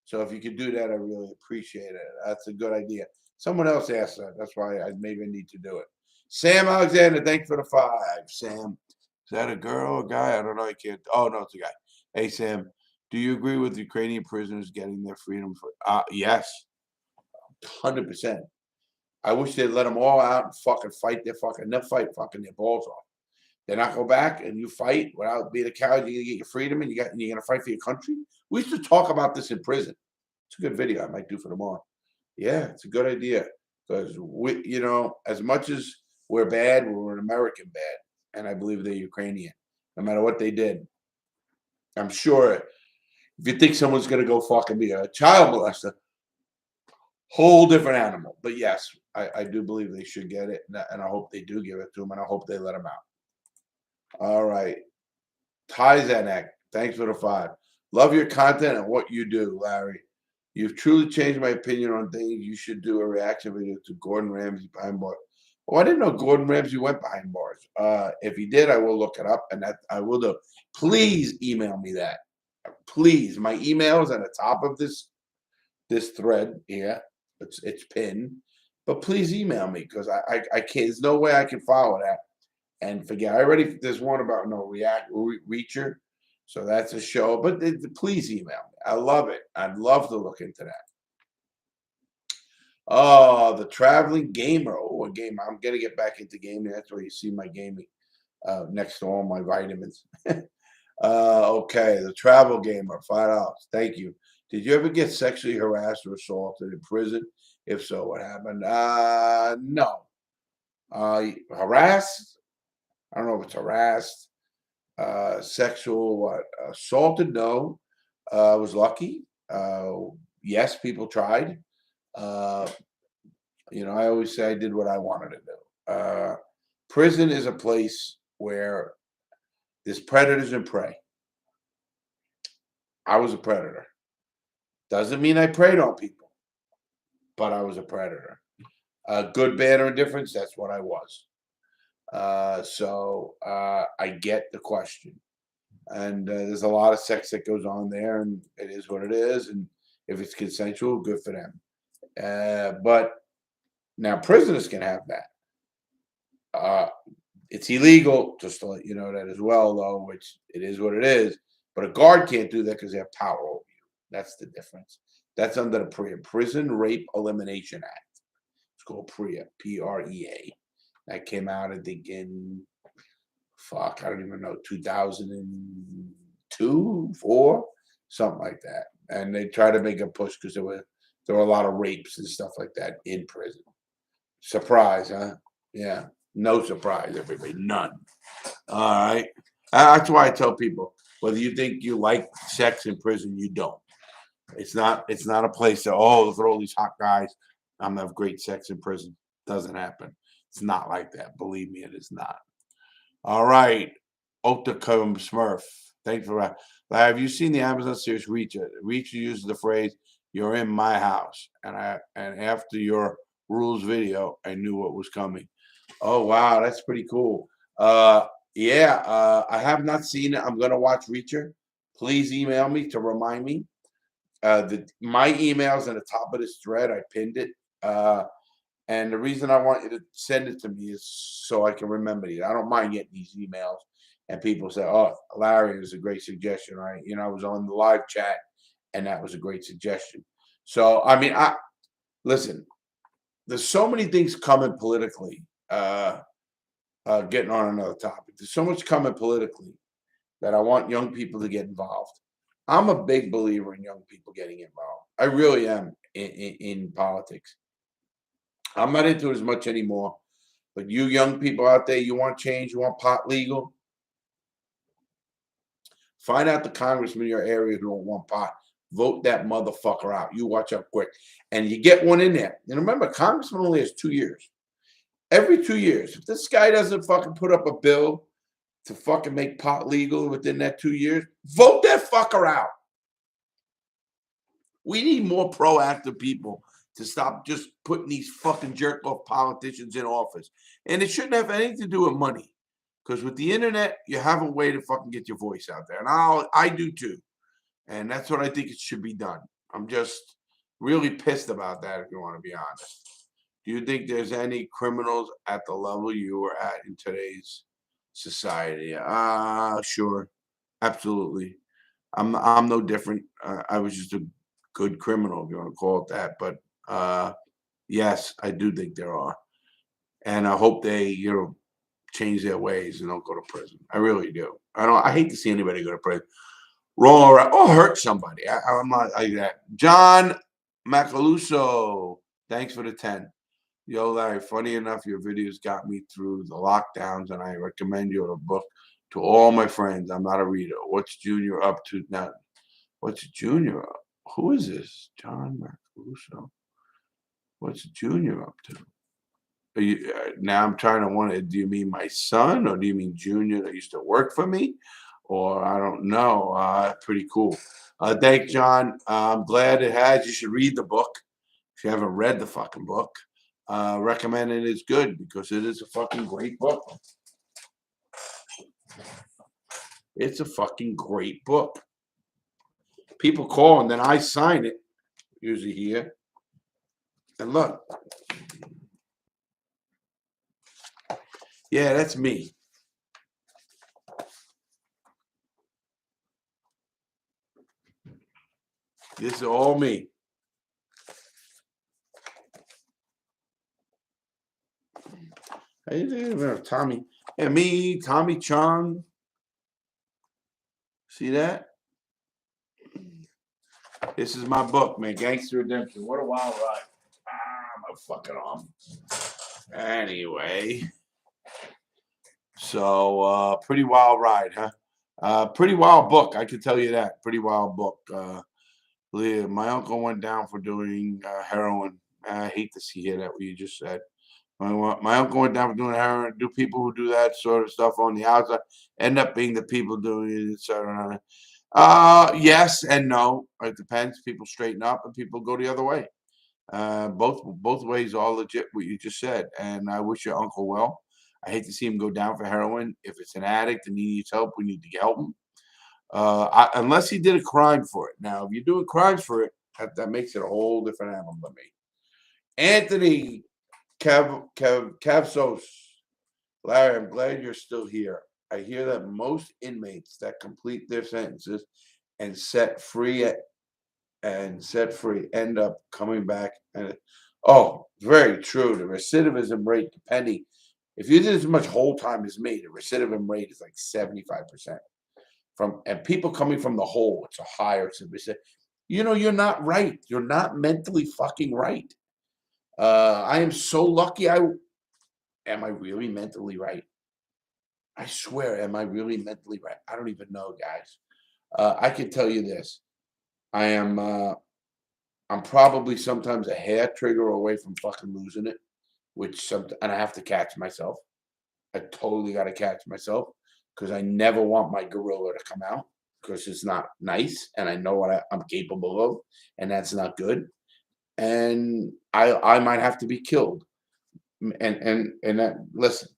A: So if you could do that, I really appreciate it. That's a good idea. Someone else asked that. That's why I maybe need to do it. Sam Alexander, thanks for the 5. Sam, is that a girl or guy? I don't know. I can't. Oh no, it's a guy. Hey Sam, do you agree with Ukrainian prisoners getting their freedom? Yes, 100%. I wish they'd let them all out and fucking fight their fucking their balls off. They not go back and you fight without being a coward. You're gonna get your freedom and you're gonna fight for your country. We used to talk about this in prison. It's a good video I might do for tomorrow. Yeah, it's a good idea because as much as we're bad, we're an American bad, and I believe they're Ukrainian. No matter what they did, I'm sure if you think someone's gonna go fucking be a child molester, whole different animal. But yes, I do believe they should get it, and I hope they do give it to them, and I hope they let them out. All right. Ty Zanek, thanks for the 5. Love your content and what you do, Larry. You've truly changed my opinion on things. You should do a reaction video to Gordon Ramsay behind bars. Oh, I didn't know Gordon Ramsay went behind bars. If he did, I will look it up, and that I will do. Please email me that. Please. My email is at the top of this thread here. It's pinned. But please email me because I can't. There's no way I can follow that and forget. There's one about Reacher, so that's a show. But please email me. I love it. I'd love to look into that. Oh, the traveling gamer. Oh, a gamer. I'm gonna get back into gaming. That's where you see my gaming next to all my vitamins. Okay, the travel gamer. $5. Thank you. Did you ever get sexually harassed or assaulted in prison? If so, what happened? No. Harassed? I don't know if it's harassed. Sexual assaulted? No. I was lucky. Yes, people tried. I always say I did what I wanted to do. Prison is a place where there's predators and prey. I was a predator. Doesn't mean I preyed on people, but I was a predator. Good, bad, or indifference, that's what I was. I get the question. And there's a lot of sex that goes on there, and it is what it is. And if it's consensual, good for them. But now prisoners can have that. Uh, it's illegal, just to let you know that as well, though, which it is what it is. But a guard can't do that because they have power over you. That's the difference. That's under the PREA, Prison Rape Elimination Act. It's called PREA, PREA. That came out, I think, in I don't even know, 2002, 4, something like that. And they tried to make a push because there were a lot of rapes and stuff like that in prison. Surprise, huh? Yeah, no surprise, everybody, none. All right, that's why I tell people whether you think you like sex in prison, you don't. It's not. It's not a place that look at all these hot guys. I'm gonna have great sex in prison. Doesn't happen. It's not like that. Believe me, it is not. All right. Otacum Smurf. Thanks for that. Have you seen the Amazon series Reacher? Reacher uses the phrase, "You're in my house." And after your rules video, I knew what was coming. Oh wow, that's pretty cool. I have not seen it. I'm gonna watch Reacher. Please email me to remind me. My email's in the top of this thread. I pinned it. And the reason I want you to send it to me is so I can remember it. I don't mind getting these emails and people say, "Oh, Larry, is a great suggestion, right?" I was on the live chat and that was a great suggestion. So, I mean, listen, there's so many things coming politically. Getting on another topic, there's so much coming politically that I want young people to get involved. I'm a big believer in young people getting involved. I really am in politics. I'm not into it as much anymore. But you young people out there, you want change, you want pot legal, find out the congressman in your area who don't want pot. Vote that motherfucker out. You watch out quick. And you get one in there. And remember, congressman only has 2 years. Every 2 years. If this guy doesn't fucking put up a bill to fucking make pot legal within that 2 years, vote that fucker out. We need more proactive people to stop just putting these fucking jerk-off politicians in office. And it shouldn't have anything to do with money. Because with the internet, you have a way to fucking get your voice out there. And I do too. And that's what I think it should be done. I'm just really pissed about that, if you want to be honest. Do you think there's any criminals at the level you are at in today's society? Sure. Absolutely. I'm no different. I was just a good criminal, if you want to call it that. But yes, I do think there are. And I hope they, change their ways and don't go to prison. I really do. I hate to see anybody go to prison. Roll around or hurt somebody. I'm not like that. John Macaluso, thanks for the 10. Yo, Larry, funny enough, your videos got me through the lockdowns, and I recommend your book to all my friends. I'm not a reader. What's Junior up to now? What's Junior up? Who is this? John Macaluso. What's Junior up to? Now I'm trying to wonder, do you mean my son or do you mean Junior that used to work for me? Or I don't know. Pretty cool. Thanks, John. I'm glad it has. You should read the book. If you haven't read the fucking book, recommend it. It's good because it is a fucking great book. It's a fucking great book. People call and then I sign it, usually here. And look. Yeah, that's me. This is all me. How you think about Tommy? And me, Tommy Chong. See that? This is my book, man. Gangster Redemption. What a wild ride. My fucking arm. Anyway. So, pretty wild ride, huh? Pretty wild book. I can tell you that. Pretty wild book. My uncle went down for doing heroin. I hate to hear that what you just said. My uncle went down for doing heroin. Do people who do that sort of stuff on the outside end up being the people doing it, etc.? Yes and no. It depends. People straighten up and people go the other way. Both ways are legit. What you just said, and I wish your uncle well. I hate to see him go down for heroin. If it's an addict and he needs help, we need to help him. Unless he did a crime for it. Now, if you're doing crimes for it, that makes it a whole different animal to me. Anthony Cavsos. Larry, I'm glad you're still here. I hear that most inmates that complete their sentences and set free end up coming back. And very true. The recidivism rate, depending if you did as much whole time as me, the recidivism rate is like 75%. And people coming from the hole, it's a higher recidivism. You're not right. You're not mentally fucking right. I am so lucky. Am I really mentally right? I swear, am I really mentally right? I don't even know, guys. I can tell you this. I am. I'm probably sometimes a hair trigger away from fucking losing it, and I have to catch myself. I totally got to catch myself because I never want my gorilla to come out because it's not nice, and I know what I'm capable of, and that's not good. And I might have to be killed. And that, listen,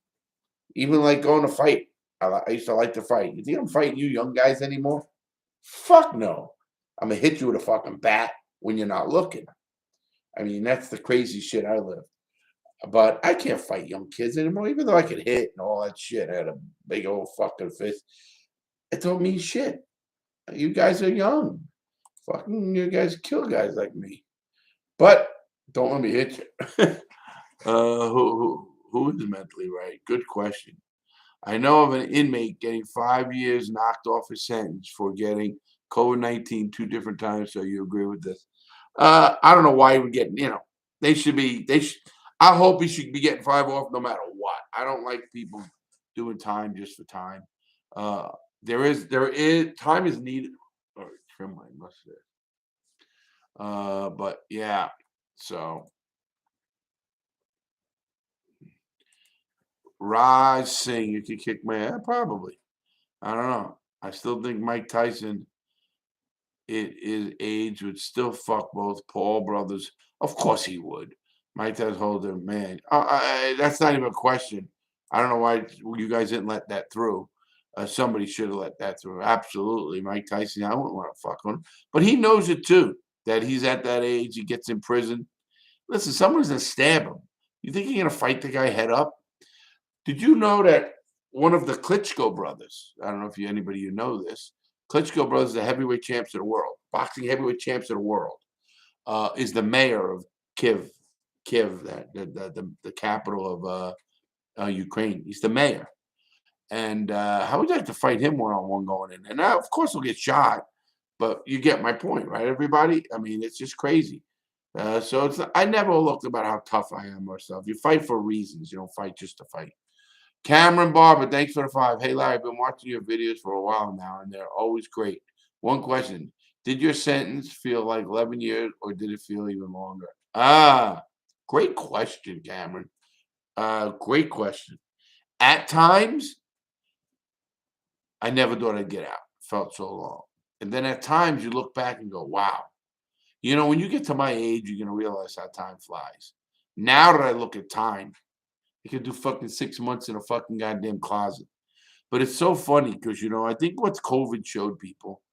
A: even like going to fight. I used to like to fight. You think I'm fighting you young guys anymore? Fuck no. I'm gonna hit you with a fucking bat when you're not looking. I mean, that's the crazy shit I live. But I can't fight young kids anymore, even though I could hit and all that shit. I had a big old fucking fist. It don't mean shit. You guys are young. Fucking you guys kill guys like me. But don't let me hit you. Who is mentally right? Good question. I know of an inmate getting 5 years knocked off his sentence for getting COVID-19 two different times. So you agree with this? I don't know why he would get. They should be. I hope he should be getting 5 off no matter what. I don't like people doing time just for time. There is time is needed. Or trim my mustache. But yeah. So Raj Singh, you could kick my ass? Probably. I don't know. I still think Mike Tyson, at his age, would still fuck both Paul brothers. Of course he would. Mike Tyson holds him, man. That's not even a question. I don't know why you guys didn't let that through. Somebody should have let that through. Absolutely. Mike Tyson, I wouldn't want to fuck him. But he knows it too, that he's at that age. He gets in prison. Listen, someone's going to stab him. You think you're going to fight the guy head up? Did you know that one of the Klitschko brothers, I don't know if anybody you know this, Klitschko brothers, the heavyweight champs of the world, boxing heavyweight champs of the world, is the mayor of Kiev, the capital of Ukraine. He's the mayor. And how would you like to fight him one-on-one going in? And now, of course, he'll get shot, but you get my point, right, everybody? I mean, it's just crazy. So I never looked about how tough I am or stuff. You fight for reasons. You don't fight just to fight. Cameron Barber, thanks for the 5. Hey, Larry, I've been watching your videos for a while now, and they're always great. One question. Did your sentence feel like 11 years, or did it feel even longer? Great question, Cameron. Great question. At times, I never thought I'd get out. It felt so long. And then at times, you look back and go, wow. When you get to my age, you're going to realize how time flies. Now that I look at time, you could do fucking 6 months in a fucking goddamn closet. But it's so funny because, I think what COVID showed people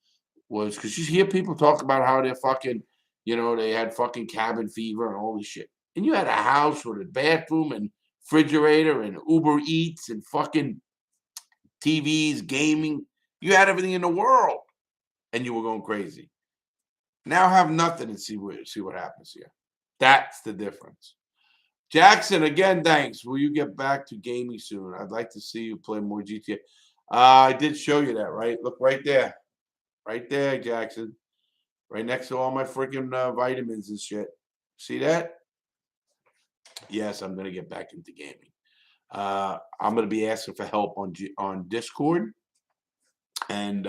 A: was because you hear people talk about how they're fucking, they had fucking cabin fever and all this shit. And you had a house with a bathroom and refrigerator and Uber Eats and fucking TVs, gaming. You had everything in the world and you were going crazy. Now have nothing and see what happens here. That's the difference. Jackson, again, thanks. Will you get back to gaming soon? I'd like to see you play more GTA. I did show you that, right? Look right there. Right there, Jackson. Right next to all my freaking vitamins and shit. See that? Yes, I'm going to get back into gaming. I'm going to be asking for help on Discord and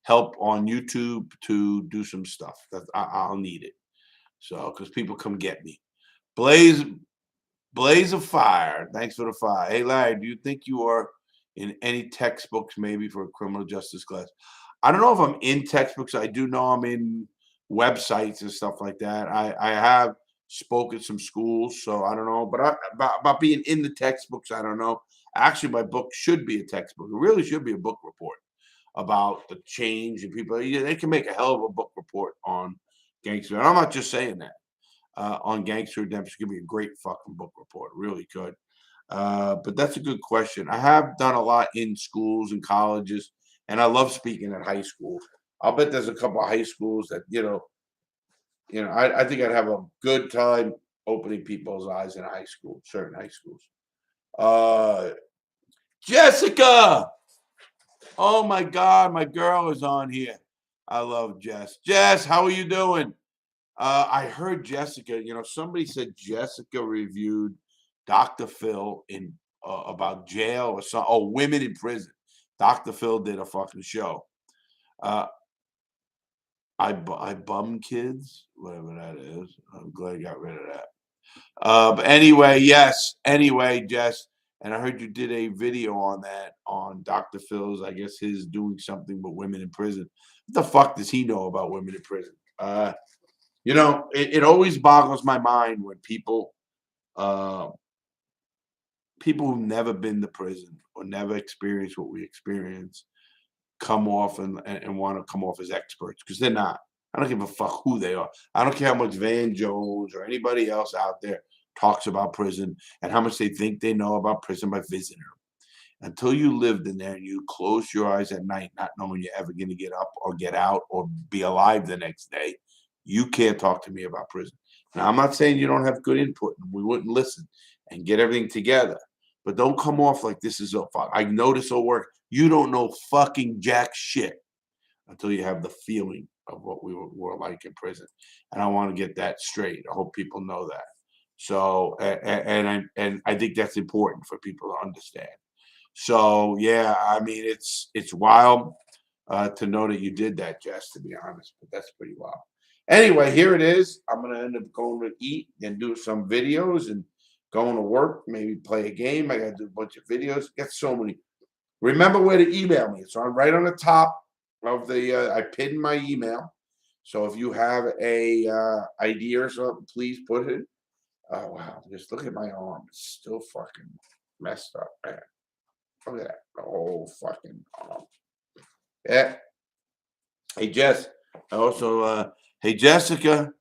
A: help on YouTube to do some stuff. I'll need it. So, because people come get me. Blaze of Fire. Thanks for the 5. Hey, Larry, do you think you are in any textbooks maybe for a criminal justice class? I don't know if I'm in textbooks. I do know I'm in websites and stuff like that. I have spoke at some schools, so I don't know. But about being in the textbooks, I don't know. Actually, my book should be a textbook. It really should be a book report about the change and people. Yeah, they can make a hell of a book report on gangster. And I'm not just saying that. On gangster redemption could be a great fucking book report. Really could. But that's a good question. I have done a lot in schools and colleges, and I love speaking at high schools. I'll bet there's a couple of high schools that I think I'd have a good time opening people's eyes in high school, certain high schools. Uh, Jessica, oh my God, my girl is on here. I love Jess. Jess, how are you doing? I heard Jessica. Somebody said Jessica reviewed Dr. Phil in about jail or something. Oh, women in prison. Dr. Phil did a fucking show. Uh, I bum kids, whatever that is. I'm glad I got rid of that. But anyway, yes. Anyway, Jess, and I heard you did a video on that on Dr. Phil's. I guess his doing something with women in prison. What the fuck does he know about women in prison? It always boggles my mind when uh, people who've never been to prison or never experienced what we experience come off and want to come off as experts because they're not. I don't give a fuck who they are. I don't care how much Van Jones or anybody else out there talks about prison and how much they think they know about prison by visiting them. Until you lived in there and you close your eyes at night, not knowing you're ever going to get up or get out or be alive the next day, you can't talk to me about prison. Now, I'm not saying you don't have good input and we wouldn't listen and get everything together, but don't come off like this is a fuck. I know this will work. You don't know fucking jack shit until you have the feeling of what we were like in prison. And I want to get that straight. I hope people know that. So, and I think that's important for people to understand. So, yeah, I mean, it's wild to know that you did that, Jess, to be honest, but that's pretty wild. Anyway, here it is. I'm going to end up going to eat and do some videos and going to work, maybe play a game. I got to do a bunch of videos. Get so many. Remember where to email me. It's right on the top of the. I pinned my email. So if you have a idea or something, please put it. Oh wow! Just look at my arm. It's still fucking messed up, man. Look at that. The whole fucking arm. Yeah. Hey Jess. I also. Hey Jessica.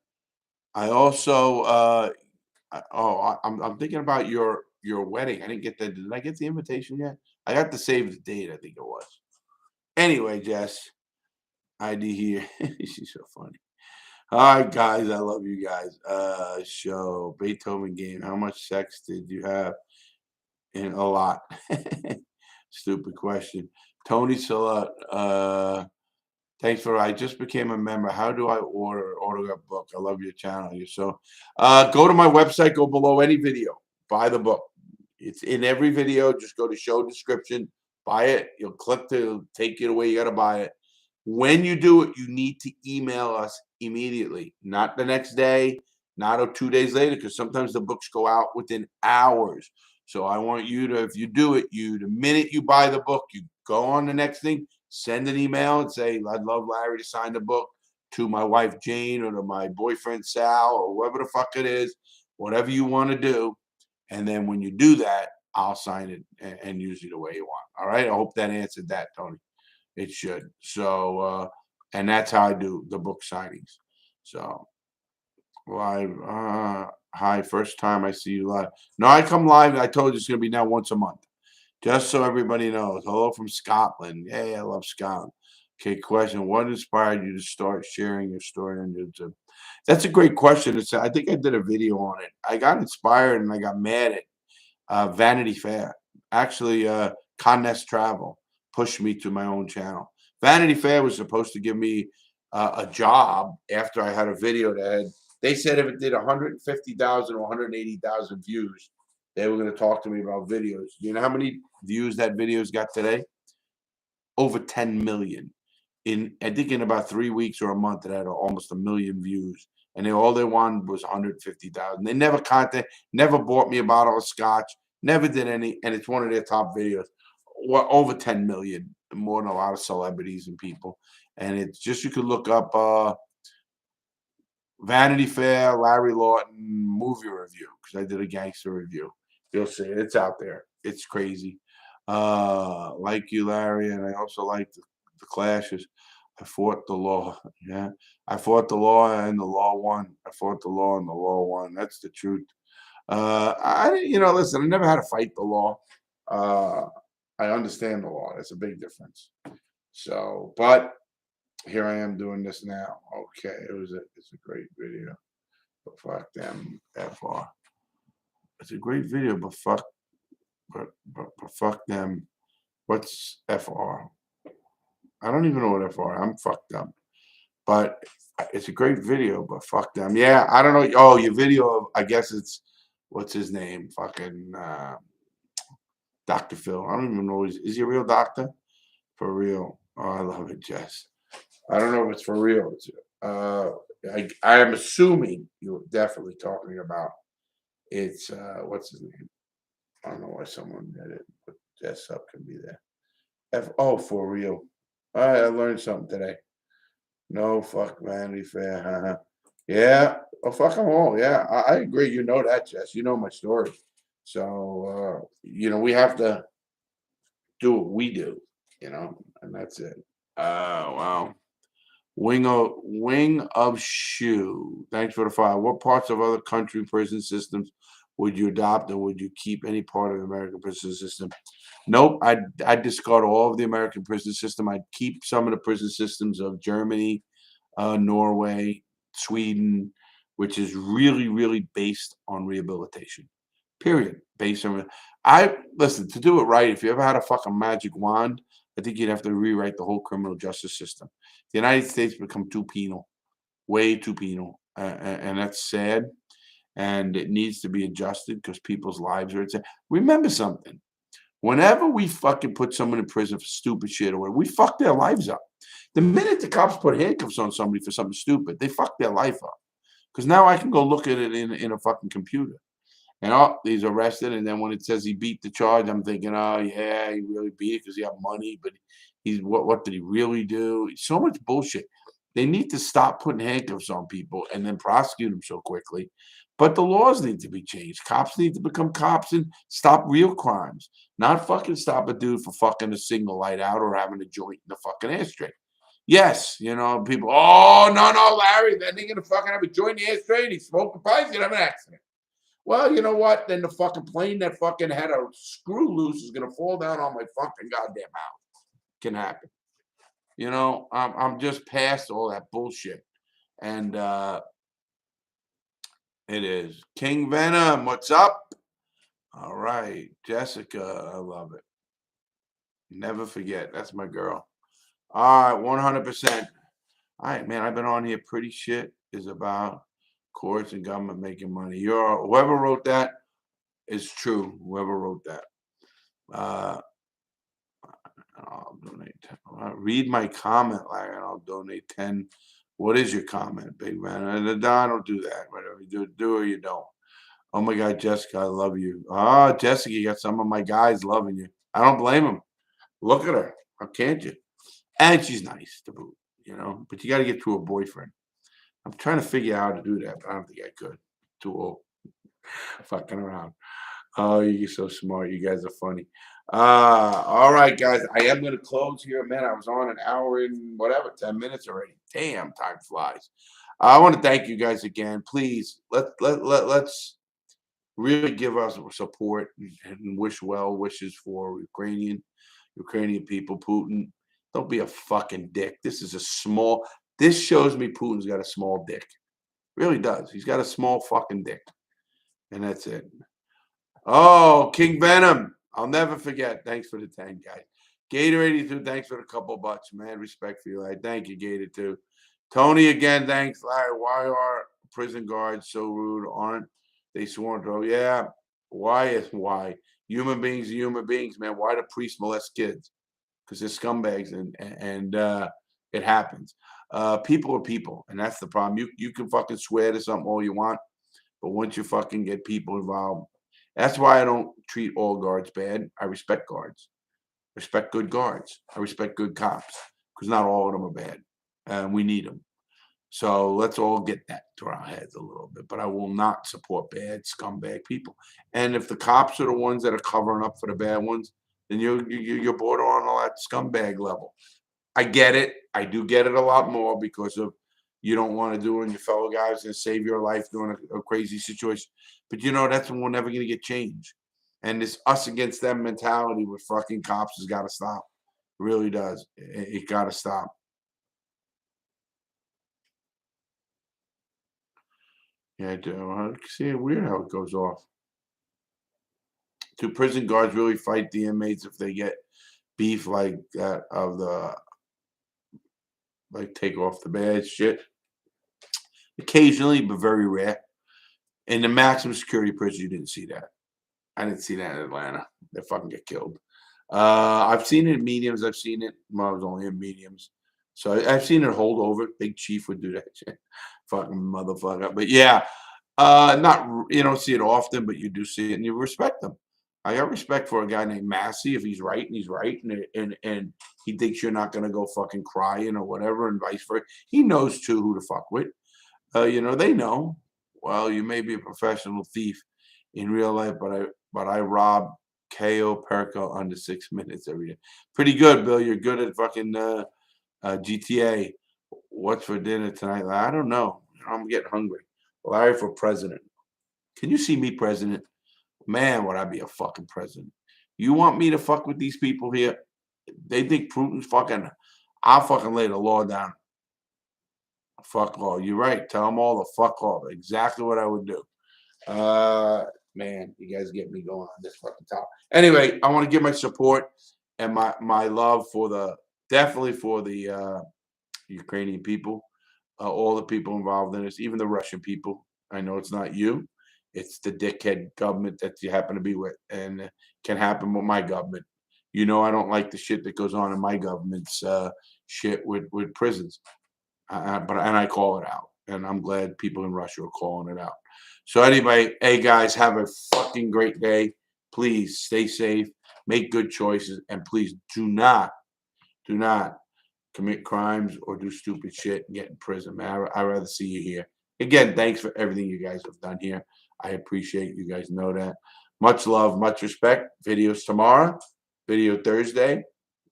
A: I also. I'm thinking about your wedding. I didn't get that. Did I get the invitation yet? I got to save the date. I think it was. Anyway, Jess, ID here. She's so funny. All right, guys. I love you guys. Show Beethoven game. How much sex did you have? In a lot. Stupid question. Tony Salat. Thanks for. I just became a member. How do I order autograph book? I love your channel. You so. Go to my website. Go below any video. Buy the book. It's in every video. Just go to show description. Buy it. You'll click to take it away. You got to buy it. When you do it, you need to email us immediately, not the next day, not 2 days later, because sometimes the books go out within hours. So I want you to, if you do it, the minute you buy the book, you go on the next thing, send an email and say, I'd love Larry to sign the book to my wife, Jane, or to my boyfriend, Sal, or whoever the fuck it is, whatever you want to do. And then when you do that, I'll sign it and use it the way you want. All right. I hope that answered that, Tony. It should. So, and that's how I do the book signings. So, live. Hi, first time I see you live. No, I come live. I told you it's going to be now once a month. Just so everybody knows. Hello from Scotland. Hey, I love Scotland. Okay, question. What inspired you to start sharing your story on YouTube? That's a great question. I think I did a video on it. I got inspired and I got mad at Vanity Fair. Actually, Connest Travel pushed me to my own channel. Vanity Fair was supposed to give me a job after I had a video that had, they said if it did 150,000 or 180,000 views, they were going to talk to me about videos. You know how many views that video's got today? Over 10 million. I think in about 3 weeks or a month, it had almost 1 million views. And all they wanted was 150,000. They never never bought me a bottle of scotch, never did any, and it's one of their top videos. Over 10 million, more than a lot of celebrities and people. And it's just, you could look up Vanity Fair, Larry Lawton movie review, because I did a gangster review. You'll see it. It's out there. It's crazy. Like you, Larry, and I also like the clashes. I fought the law. Yeah. I fought the law and the law won. I fought the law and the law won. That's the truth. Listen, I never had to fight the law. Uh, I understand the law. That's a big difference. So, but here I am doing this now. Okay, it's a great video. But fuck them, FR. It's a great video, but fuck them. What's FR? I don't even know what FR. I'm fucked up. But it's a great video, but fuck them. Yeah, I don't know. Oh, your video of, I guess it's, what's his name? Fucking Dr. Phil. I don't even know. Is he a real doctor? For real. Oh, I love it, Jess. I don't know if it's for real. I am assuming you're definitely talking about it's what's his name? I don't know why someone did it, but Jess up can be there. For real. All right, I learned something today. No, fuck Vanity Fair. Yeah. Oh, fuck them all. Yeah, I agree. You know that, Jess. You know my story. So, we have to do what we do, and that's it. Wow. Wing of shoe. Thanks for the file. What parts of other country prison systems would you adopt, or would you keep any part of the American prison system? Nope. I'd discard all of the American prison system. I'd keep some of the prison systems of Germany, Norway, Sweden, which is really, really based on rehabilitation. Period. Based on listen, to do it right, if you ever had a fucking magic wand, I think you'd have to rewrite the whole criminal justice system. The United States become too penal, way too penal, and that's sad. And it needs to be adjusted because people's lives are at stake. Remember something. Whenever we fucking put someone in prison for stupid shit or whatever, we fuck their lives up. The minute the cops put handcuffs on somebody for something stupid, they fuck their life up. Because now I can go look at it in a fucking computer. And he's arrested. And then when it says he beat the charge, I'm thinking, oh yeah, he really beat it because he had money. But what did he really do? So much bullshit. They need to stop putting handcuffs on people and then prosecute them so quickly. But the laws need to be changed. Cops need to become cops and stop real crimes. Not fucking stop a dude for fucking a single light out or having a joint in the fucking ashtray. Yes, people, oh, no, Larry, then they're going to fucking have a joint in the ashtray and he smoked a pipe, he's going to have an accident. Well, you know what? Then the fucking plane that fucking had a screw loose is going to fall down on my fucking goddamn house. Can happen. I'm just past all that bullshit. And it is. King Venom, what's up? All right. Jessica, I love it. Never forget. That's my girl. All right, 100%. All right, man, I've been on here. Pretty shit is about courts and government making money. Whoever wrote that is true. Whoever wrote that. I'll donate 10. Read my comment, Larry, and I'll donate 10. What is your comment, big man? I don't do that. Whatever you do or you don't. Oh my God, Jessica, I love you. Jessica, you got some of my guys loving you. I don't blame them. Look at her. How can't you? And she's nice to boot, but you got to get to a boyfriend. I'm trying to figure out how to do that, but I don't think I could. Too old. Fucking around. Oh, you're so smart. You guys are funny. All right, guys. I am going to close here. Man, I was on an hour and 10 minutes already. Damn, time flies. I want to thank you guys again. Please, let's really give us support and wish well wishes for Ukrainian people. Putin, don't be a fucking dick. This shows me Putin's got a small dick. Really does. He's got a small fucking dick. And that's it. Oh, King Venom. I'll never forget. Thanks for the 10, guys. Gator 82, thanks for the couple bucks, man. Respect for you. Thank you, Gator 2. Tony again, thanks. Larry, why are prison guards so rude? Aren't they sworn to? Yeah. Why? Human beings are human beings, man. Why do priests molest kids? Because they're scumbags and it happens. People are people, and that's the problem. You can fucking swear to something all you want, but once you fucking get people involved, that's why I don't treat all guards bad. I respect guards. Respect good guards. I respect good cops because not all of them are bad, and we need them. So let's all get that to our heads a little bit. But I will not support bad scumbag people. And if the cops are the ones that are covering up for the bad ones, then you're borderline on that scumbag level. I get it. I do get it a lot more because of you don't want to do it and your fellow guys and save your life during a crazy situation. But that's when we're never going to get change. And this us against them mentality with fucking cops has got to stop. It really does. It got to stop. Yeah, I do. I see it weird how it goes off. Do prison guards really fight the inmates if they get beef like that of the take off the badge shit? Occasionally, but very rare. In the maximum security prison, you didn't see that. I didn't see that in Atlanta. They fucking get killed. I've seen it in mediums. I've seen it when I was only in mediums. So I've seen it hold over. Big Chief would do that shit. Fucking motherfucker. But yeah, not you don't see it often, but you do see it and you respect them. I got respect for a guy named Massey if he's right and he's right and he thinks you're not gonna go fucking crying or whatever and vice versa. He knows too who to fuck with. They know. Well, you may be a professional thief in real life, but I rob KO Perco under 6 minutes every day. Pretty good, Bill. You're good at fucking GTA. What's for dinner tonight? I don't know. I'm getting hungry. Larry for president. Can you see me president? Man, would I be a fucking president? You want me to fuck with these people here? They think Putin's fucking. I'll fucking lay the law down. Fuck all. You're right. Tell them all to fuck off. Exactly what I would do. Man, you guys get me going on this fucking topic. Anyway, I want to give my support and my love for definitely for the Ukrainian people, all the people involved in this, even the Russian people. I know it's not you. It's the dickhead government that you happen to be with, and can happen with my government. I don't like the shit that goes on in my government's shit with prisons. But I call it out, and I'm glad people in Russia are calling it out. So anyway, hey guys, have a fucking great day. Please stay safe, make good choices, and please do not commit crimes or do stupid shit and get in prison, man. I'd rather see you here. Again, thanks for everything you guys have done here. I appreciate you guys know that. Much love, much respect. Videos tomorrow, video Thursday,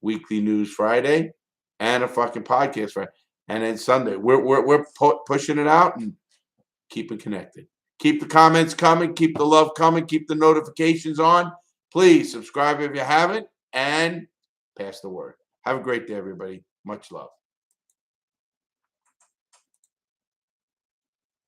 A: weekly news Friday, and a fucking podcast Friday. And then Sunday, we're pushing it out and keeping connected. Keep the comments coming. Keep the love coming. Keep the notifications on. Please subscribe if you haven't and pass the word. Have a great day, everybody. Much love.